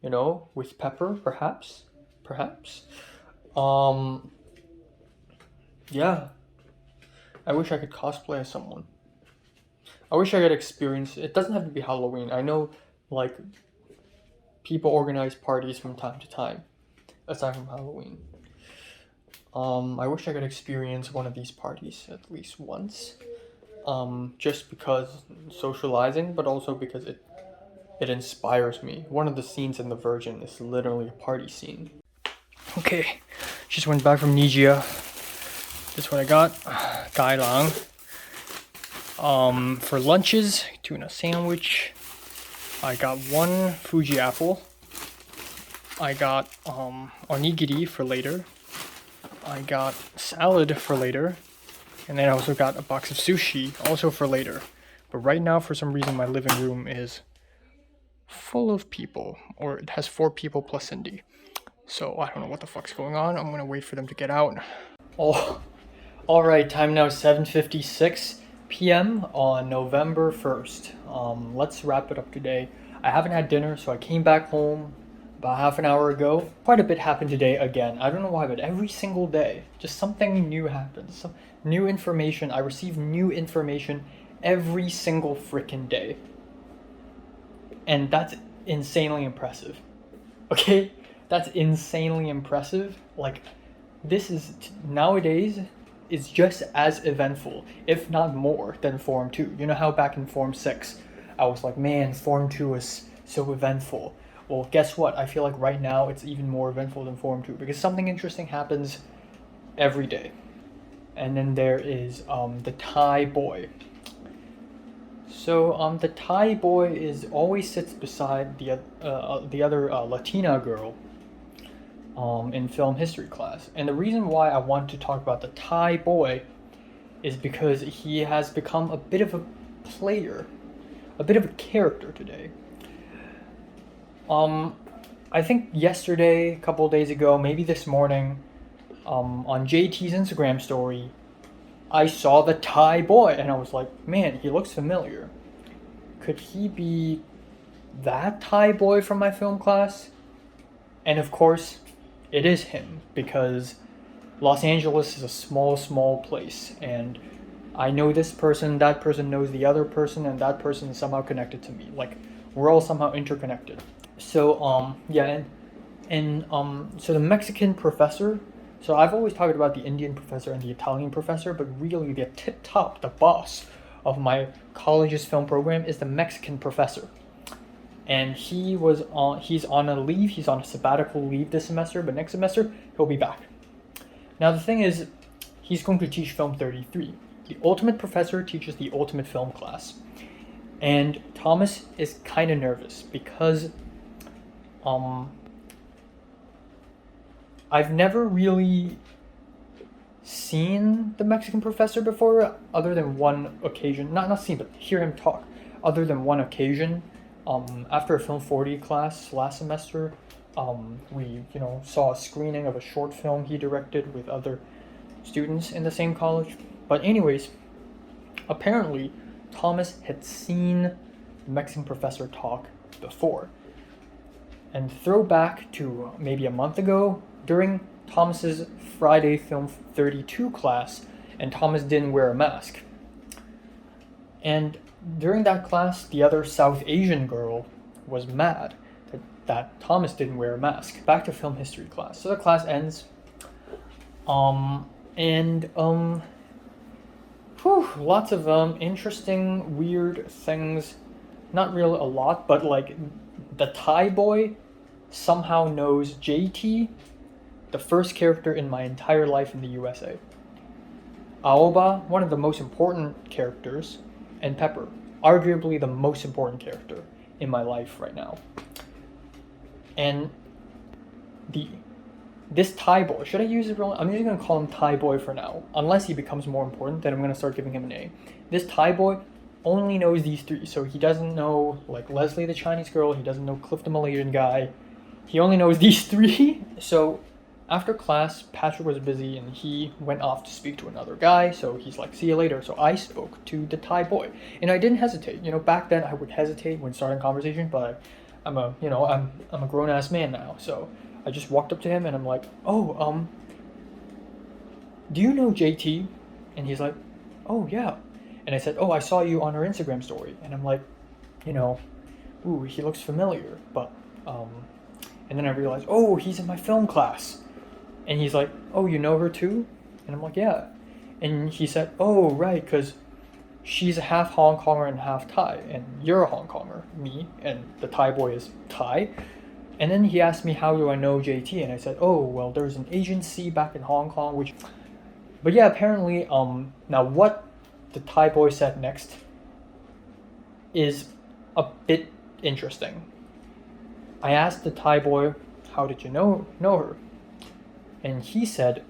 you know, with Pepper, perhaps. Yeah, I wish I could cosplay as someone. I wish I could experience, it doesn't have to be Halloween. I know, like, people organize parties from time to time, aside from Halloween. I wish I could experience one of these parties at least once. Just because socializing, but also because it inspires me. One of the scenes in The Virgin is literally a party scene. Okay, just went back from Nijia. This is what I got. Gailang. For lunches, tuna sandwich. I got one Fuji apple. I got onigiri for later. I got salad for later. And then I also got a box of sushi, also for later. But right now, for some reason, my living room is full of people. Or it has 4 people plus Cindy. So I don't know what the fuck's going on. I'm gonna wait for them to get out. Oh, alright, time now 7:56 p.m. on November 1st. Let's wrap it up today. I haven't had dinner, so I came back home about half an hour ago. Quite a bit happened today again. I don't know why, but every single day, just something new happens. Some new information. I receive new information every single freaking day. And that's insanely impressive. Okay? That's insanely impressive. Like, this is, nowadays, is just as eventful, if not more, than Form 2. You know how back in Form 6, I was like, man, Form 2 was so eventful. Well, guess what? I feel like right now it's even more eventful than Form 2 because something interesting happens every day. And then there is the Thai boy. So the Thai boy is always sits beside the other Latina girl in film history class. And the reason why I want to talk about the Thai boy is because he has become a bit of a player, a bit of a character today. I think yesterday, a couple of days ago, maybe this morning, on JT's Instagram story, I saw the Thai boy and I was like, man, he looks familiar. Could he be that Thai boy from my film class? And of course, it is him because Los Angeles is a small place and I know this person, that person knows the other person, and that person is somehow connected to me. Like, we're all somehow interconnected. So, yeah, so the Mexican professor, so I've always talked about the Indian professor and the Italian professor, but really the tip top, the boss of my college's film program is the Mexican professor. And he's on a leave, he's on a sabbatical leave this semester, but next semester, he'll be back. Now the thing is, he's going to teach Film 33. The ultimate professor teaches the ultimate film class. And Thomas is kind of nervous because I've never really seen the Mexican professor before, other than one occasion. Not seen, but hear him talk. Other than one occasion, after a Film 40 class last semester, we saw a screening of a short film he directed with other students in the same college. But anyways, apparently Thomas had seen the Mexican professor talk before. And throwback to maybe a month ago, during Thomas's Friday Film 32 class, and Thomas didn't wear a mask. And during that class, the other South Asian girl was mad that Thomas didn't wear a mask. Back to film history class. So the class ends. Lots of interesting, weird things. Not really a lot, but like the Thai boy somehow knows JT, the first character in my entire life in the USA. Aoba, one of the most important characters, and Pepper, arguably the most important character in my life right now. And this Thai boy, should I use it real? I'm just gonna call him Thai boy for now. Unless he becomes more important, then I'm gonna start giving him a name. This Thai boy only knows these three. So he doesn't know like Leslie the Chinese girl, he doesn't know Cliff the Malaysian guy. He only knows these three. So after class, Patrick was busy and he went off to speak to another guy. So he's like, see you later. So I spoke to the Thai boy. And I didn't hesitate. You know, back then I would hesitate when starting conversation, but I'm a grown ass man now. So I just walked up to him and I'm like, oh, do you know JT? And he's like, oh yeah. And I said, oh, I saw you on her Instagram story. And I'm like, you know, ooh, he looks familiar. But, and then I realized, oh, he's in my film class. And he's like, oh, you know her too? And I'm like, yeah. And he said, oh, right, because she's a half Hong Konger and half Thai. And you're a Hong Konger, me, and the Thai boy is Thai. And then he asked me, how do I know JT? And I said, oh, well, there's an agency back in Hong Kong, which... But yeah, apparently, now what the Thai boy said next is a bit interesting. I asked the Thai boy, how did you know her? And he said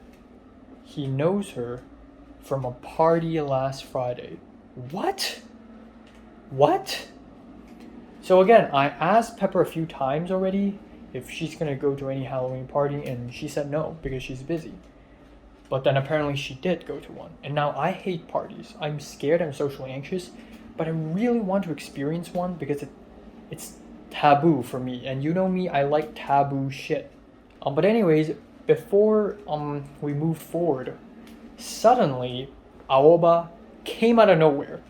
he knows her from a party last Friday. What? What? So again, I asked Pepper a few times already if she's gonna go to any Halloween party, and she said no because she's busy. But then apparently she did go to one. And now I hate parties. I'm scared, I'm socially anxious, but I really want to experience one because it's taboo for me. And you know me, I like taboo shit. But anyways, before we moved forward, suddenly Aoba came out of nowhere.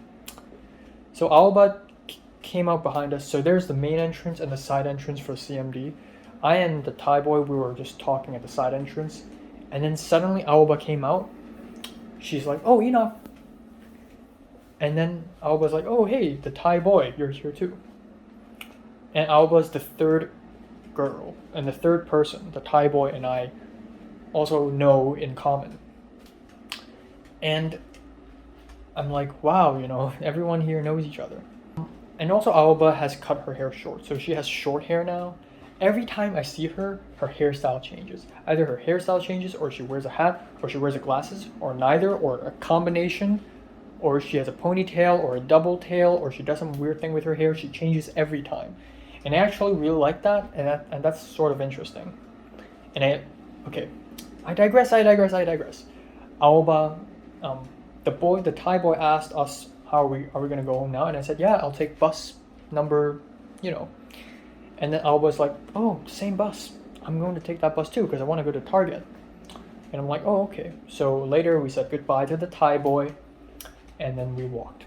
So Aoba came out behind us. So there's the main entrance and the side entrance for CMD. I and the Thai boy, we were just talking at the side entrance. And then suddenly Aoba came out. She's like, oh, Enoch. And then Aoba's like, oh, hey, the Thai boy, you're here too. And Aoba's the third girl and the third person the Thai boy and I also know in common. And I'm like, wow, you know, everyone here knows each other. And also Aoba has cut her hair short, so she has short hair now. Every time I see her, her hairstyle changes. Either her hairstyle changes, or she wears a hat, or she wears glasses, or neither, or a combination, or she has a ponytail, or a double tail, or she does some weird thing with her hair. She changes every time. And I actually really like that, and that's sort of interesting. And I digress. Aoba, the Thai boy asked us, are we gonna go home now? And I said, yeah, I'll take bus number, you know. And then Aoba's like, oh, same bus. I'm going to take that bus too because I want to go to Target. And I'm like, oh, okay. So later we said goodbye to the Thai boy, and then we walked.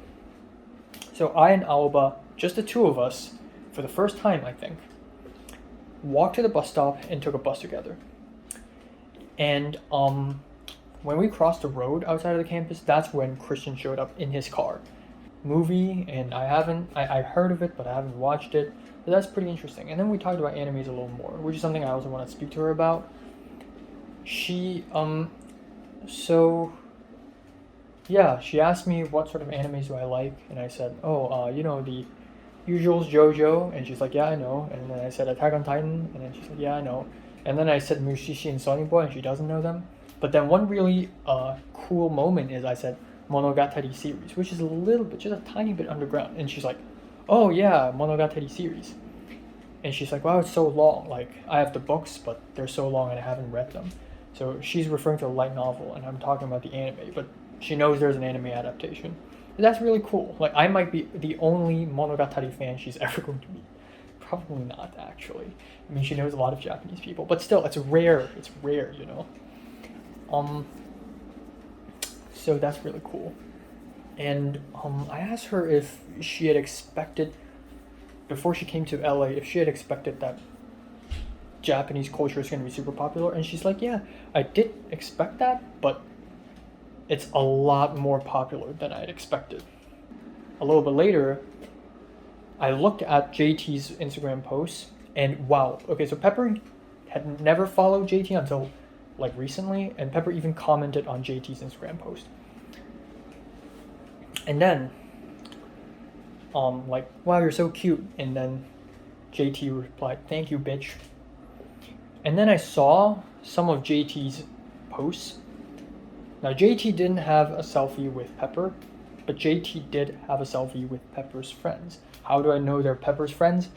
So I and Aoba, just the two of us, for the first time I think, walked to the bus stop and took a bus together. And when we crossed the road outside of the campus, that's when Christian showed up in his car. Movie, and I've heard of it, but I haven't watched it. But that's pretty interesting. And then we talked about animes a little more, which is something I also want to speak to her about. She, so, yeah, she asked me what sort of animes do I like, and I said, you know, the usuals JoJo, and she's like, yeah, I know. And then I said Attack on Titan, and then she said, yeah, I know. And then I said Mushishi and Sonny Boy, and she doesn't know them. But then one really cool moment is I said Monogatari series, which is a little bit, just a tiny bit underground. And she's like, oh yeah, Monogatari series. And she's like, wow, it's so long. Like, I have the books, but they're so long and I haven't read them. So she's referring to a light novel, and I'm talking about the anime, but she knows there's an anime adaptation. And that's really cool. Like, I might be the only Monogatari fan she's ever going to meet. Probably not, actually. I mean, she knows a lot of Japanese people, but still, it's rare. It's rare, you know? So that's really cool. And I asked her if she had expected, before she came to LA, if she had expected that Japanese culture is going to be super popular. And she's like, yeah, I did expect that, but it's a lot more popular than I had expected. A little bit later, I looked at JT's Instagram posts, and wow. Okay, so Pepper had never followed JT until like recently, and Pepper even commented on JT's Instagram post. And then, like, wow, you're so cute. And then JT replied, thank you, bitch. And then I saw some of JT's posts. Now, JT didn't have a selfie with Pepper, But JT did have a selfie with Pepper's friends. How do I know they're Pepper's friends?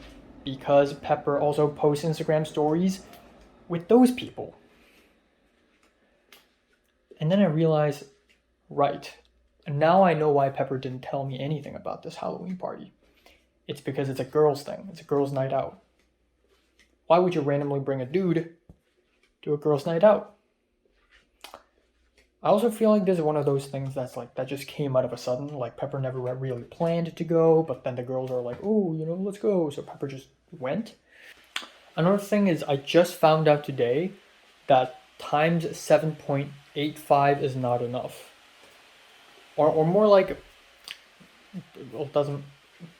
Because Pepper also posts Instagram stories with those people. And then I realized, right, and now I know why Pepper didn't tell me anything about this Halloween party. It's because it's a girls' thing. It's a girls' night out. Why would you randomly bring a dude to a girls' night out? I also feel like this is one of those things that's like, that just came out of a sudden. Like, Pepper never really planned to go, but then the girls are like, oh, let's go. So Pepper just went. Another thing is, I just found out today that times 7.85 is not enough. Or more like,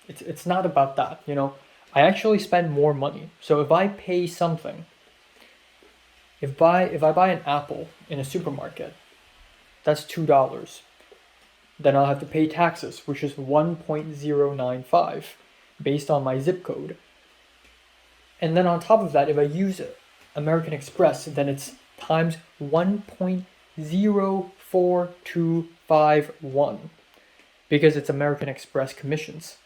it's not about that, I actually spend more money. So if I pay something, if I buy an apple in a supermarket, that's $2. Then I'll have to pay taxes, which is 1.095 based on my zip code. And then on top of that, if I use American Express, then it's times 1.04251 because it's American Express commissions.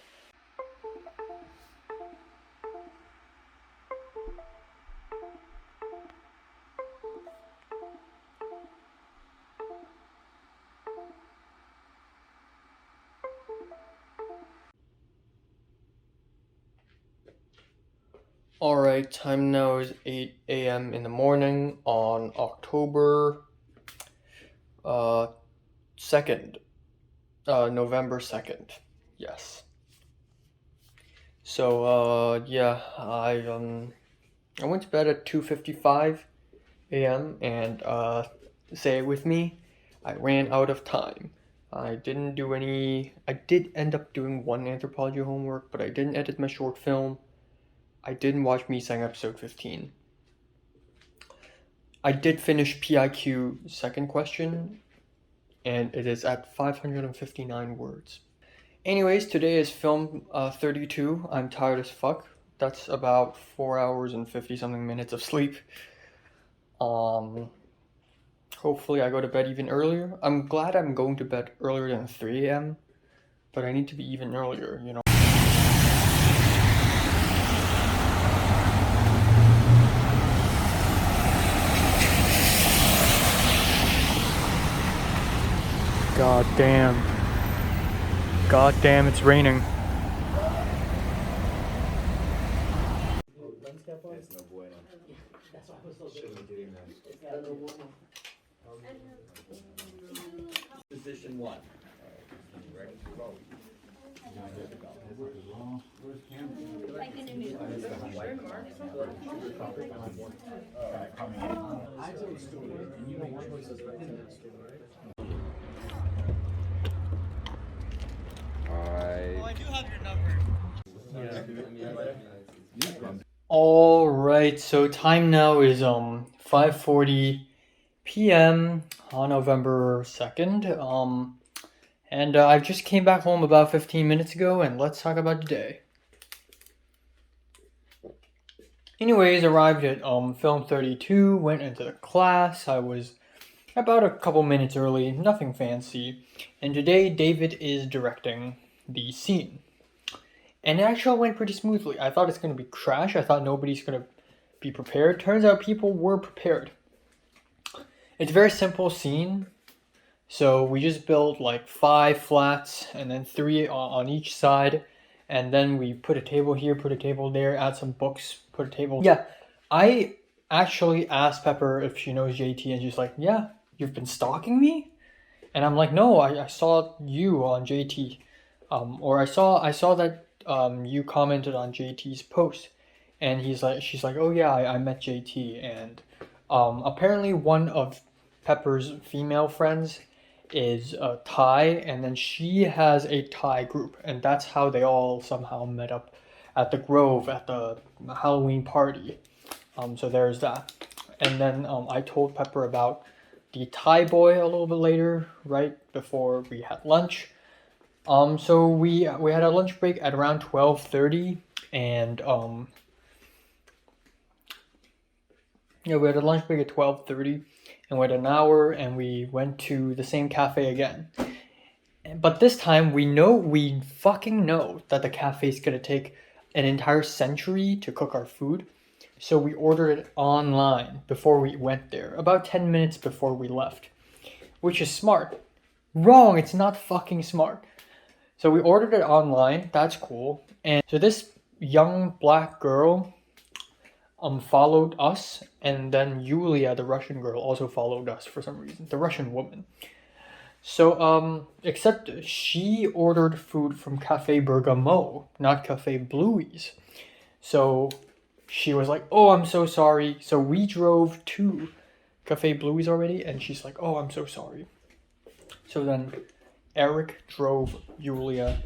Alright, time now is 8 a.m. in the morning on October 2nd. November 2nd. Yes. So, yeah, I went to bed at 2:55 a.m. and, say it with me, I ran out of time. I did end up doing one anthropology homework, but I didn't edit my short film. I didn't watch Misang episode 15. I did finish PIQ second question, and it is at 559 words. Anyways, today is film 32. I'm tired as fuck. That's about 4 hours and 50 something minutes of sleep. Hopefully I go to bed even earlier. I'm glad I'm going to bed earlier than 3 a.m., but I need to be even earlier, God damn, it's raining. Position one. Ready to roll. I do have your number. Alright, so time now is 5:40 p.m. on November 2nd. And I just came back home about 15 minutes ago, and let's talk about today. Anyways, arrived at film 32, went into the class. I was about a couple minutes early, nothing fancy. And today David is directing the scene. And it actually went pretty smoothly. I thought it's going to be trash. I thought nobody's going to be prepared. Turns out people were prepared. It's a very simple scene. So we just built like 5 flats and then 3 on each side. And then we put a table here, put a table there, add some books, put a table. Yeah, I actually asked Pepper if she knows JT, and she's like, yeah, you've been stalking me? And I'm like, no, I saw you on JT. Or I saw that you commented on JT's post. And she's like, oh yeah, I met JT. And apparently one of Pepper's female friends is Thai, and then she has a Thai group, and that's how they all somehow met up at the Grove at the Halloween party. So there's that. And then I told Pepper about the Thai boy a little bit later, right before we had lunch. So we had a lunch break at around 12:30, and yeah, we had a lunch break at 12:30, and we had an hour, and we went to the same cafe again. But this time we fucking know that the cafe's gonna take an entire century to cook our food. So we ordered it online before we went there, about 10 minutes before we left, which is smart. Wrong, it's not fucking smart. So we ordered it online, that's cool. And so this young black girl followed us, and then Yulia, the Russian girl, also followed us for some reason, the Russian woman. So except she ordered food from Cafe Bergamo, not Cafe Bluey's. So she was like, "Oh, I'm so sorry." So we drove to Cafe Bluey's already, and she's like, "Oh, I'm so sorry." So then Eric drove Yulia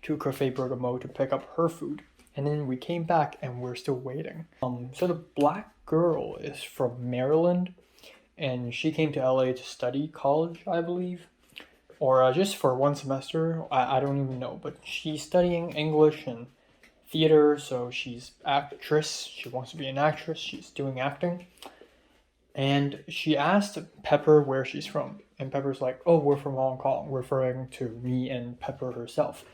to Cafe Bergamo to pick up her food. And then we came back and we're still waiting. So the black girl is from Maryland, and she came to LA to study college, I believe. Or just for one semester, I don't even know. But she's studying English and theater, so she's actress. She wants to be an actress. She's doing acting. And she asked Pepper where she's from. And Pepper's like, "Oh, we're from Hong Kong," referring to me and Pepper herself.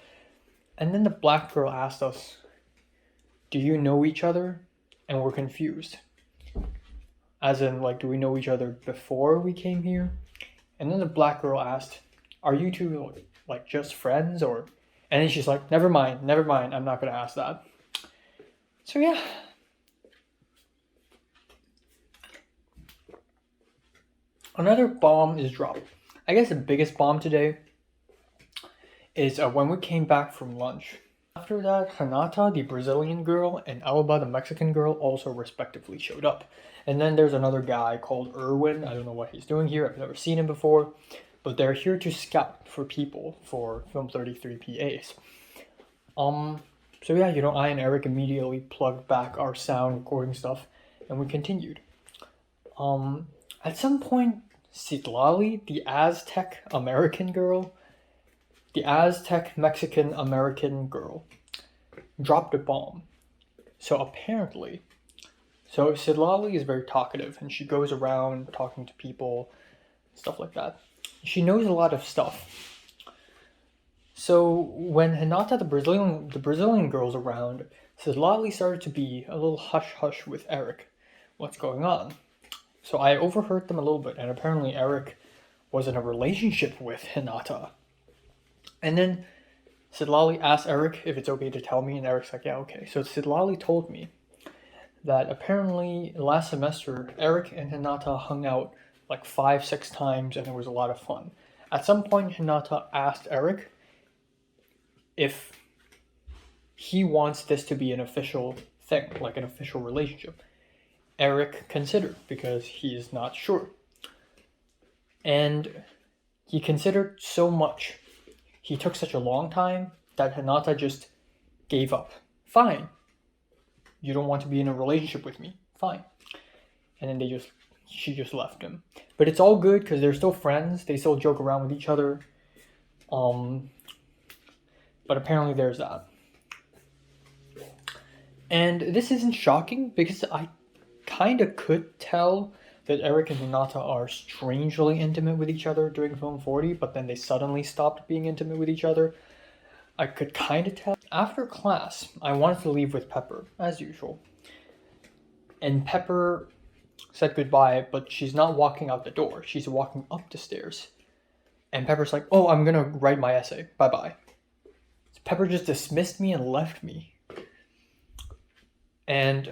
And then the black girl asked us, "Do you know each other?" And we're confused. As in, like, do we know each other before we came here? And then the black girl asked, "Are you two, like, just friends, or..." And then she's like, never mind, I'm not gonna ask that. So yeah. Another bomb is dropped. I guess the biggest bomb today is when we came back from lunch. After that, Hanata, the Brazilian girl, and Aoba, the Mexican girl, also respectively showed up. And then there's another guy called Erwin. I don't know what he's doing here. I've never seen him before. But they're here to scout for people for Film 33 PAs. So yeah, I and Eric immediately plugged back our sound recording stuff, and we continued. At some point, Citlali, the Aztec American girl, the Aztec Mexican American girl, dropped a bomb. So apparently, Citlali is very talkative, and she goes around talking to people, stuff like that. She knows a lot of stuff. So when Hinata, the Brazilian girl's around, Citlali started to be a little hush-hush with Eric. What's going on? So I overheard them a little bit, and apparently Eric was in a relationship with Hinata. And then Citlali asked Eric if it's okay to tell me, and Eric's like, yeah, okay. So Citlali told me that apparently last semester, Eric and Hinata hung out like 5-6 times, and it was a lot of fun. At some point, Hinata asked Eric if he wants this to be an official thing, like an official relationship. Eric considered, because he is not sure. And he considered so much. He took such a long time that Hinata just gave up. Fine. You don't want to be in a relationship with me. Fine. And then she just left him. But it's all good because they're still friends. They still joke around with each other. But apparently there's that. And this isn't shocking because I kind of could tell that Eric and Hinata are strangely intimate with each other during Film 40, but then they suddenly stopped being intimate with each other. I could kind of tell. After class, I wanted to leave with Pepper, as usual. And Pepper said goodbye, but she's not walking out the door. She's walking up the stairs. And Pepper's like, "Oh, I'm gonna write my essay. Bye-bye." So Pepper just dismissed me and left me. And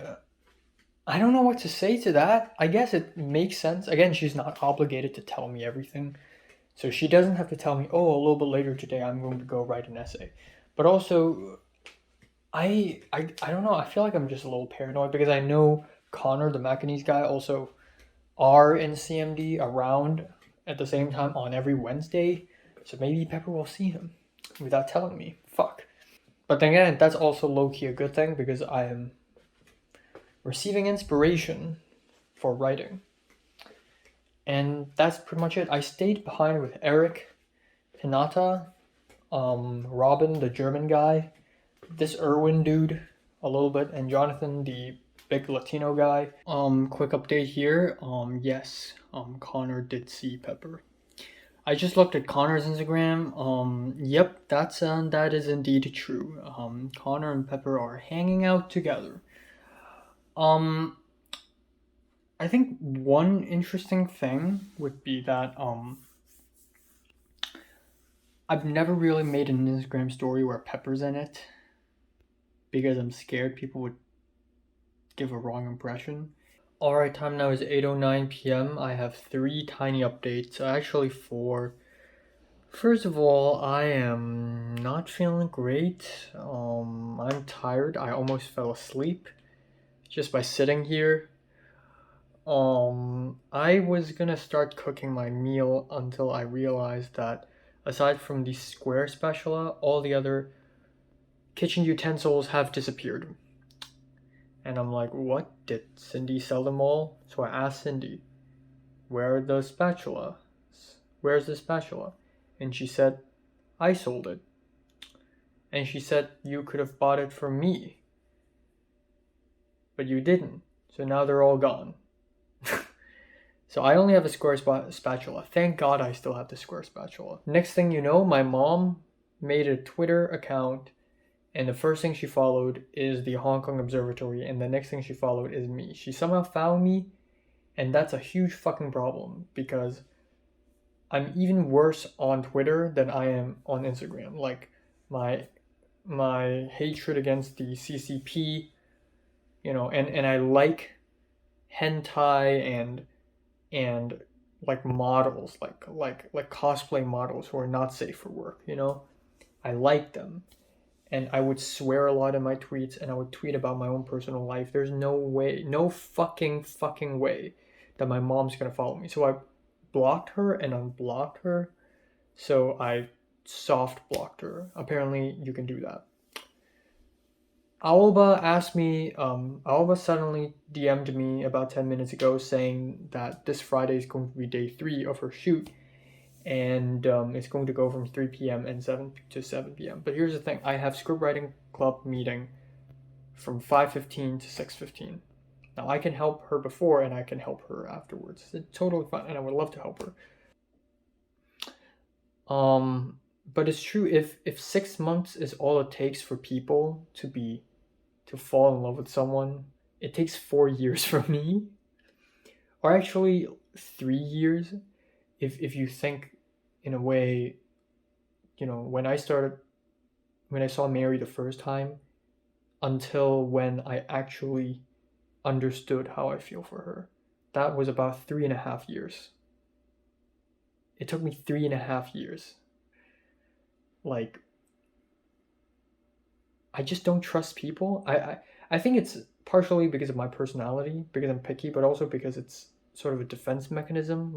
I don't know what to say to that. I guess it makes sense. Again, she's not obligated to tell me everything. So she doesn't have to tell me, "Oh, a little bit later today, I'm going to go write an essay." But also, I don't know. I feel like I'm just a little paranoid because I know Connor, the Macanese guy, also are in CMD around at the same time on every Wednesday. So maybe Pepper will see him without telling me. Fuck. But then again, that's also low-key a good thing because I am receiving inspiration for writing. And that's pretty much it. I stayed behind with Eric, Hinata, Robin, the German guy, this Erwin dude, a little bit, and Jonathan, the big Latino guy. Quick update here. Yes, Connor did see Pepper. I just looked at Connor's Instagram. Yep, that is indeed true. Connor and Pepper are hanging out together. Um, I think one interesting thing would be that I've never really made an Instagram story where Pepper's in it because I'm scared people would give a wrong impression. Alright, time now is 8:09 p.m. I have 3 tiny updates, actually 4. First of all, I am not feeling great. I'm tired. I almost fell asleep just by sitting here. I was gonna start cooking my meal until I realized that aside from the square spatula, all the other kitchen utensils have disappeared. And I'm like, what? Did Cindy sell them all? So I asked Cindy, where are the spatulas? Where's the spatula? And she said, I sold it. And she said, you could have bought it from me. But you didn't. So now they're all gone. So I only have a square spatula. Thank God I still have the square spatula. Next thing you know, my mom made a Twitter account, and the first thing she followed is the Hong Kong Observatory, and the next thing she followed is me. She somehow found me, and that's a huge fucking problem because I'm even worse on Twitter than I am on Instagram. Like my hatred against the CCP, and I like hentai and like models, like cosplay models who are not safe for work, I like them. And I would swear a lot in my tweets, and I would tweet about my own personal life. There's no way, no fucking way that my mom's gonna follow me. So I blocked her and unblocked her. So I soft blocked her. Apparently you can do that. Aoba suddenly DM'd me about 10 minutes ago saying that this Friday is going to be day 3 of her shoot, and it's going to go from 3 p.m. and 7 to 7 p.m. But here's the thing, I have script writing club meeting from 5:15 to 6:15. Now I can help her before and I can help her afterwards. It's totally fine, and I would love to help her. But it's true, if 6 months is all it takes for people to fall in love with someone, it takes 4 years for me, or actually 3 years, if you think in a way, when I saw Mary the first time until when I actually understood how I feel for her, that was about 3.5 years. It took me 3.5 years. Like, I just don't trust people. I think it's partially because of my personality, because I'm picky, but also because it's sort of a defense mechanism.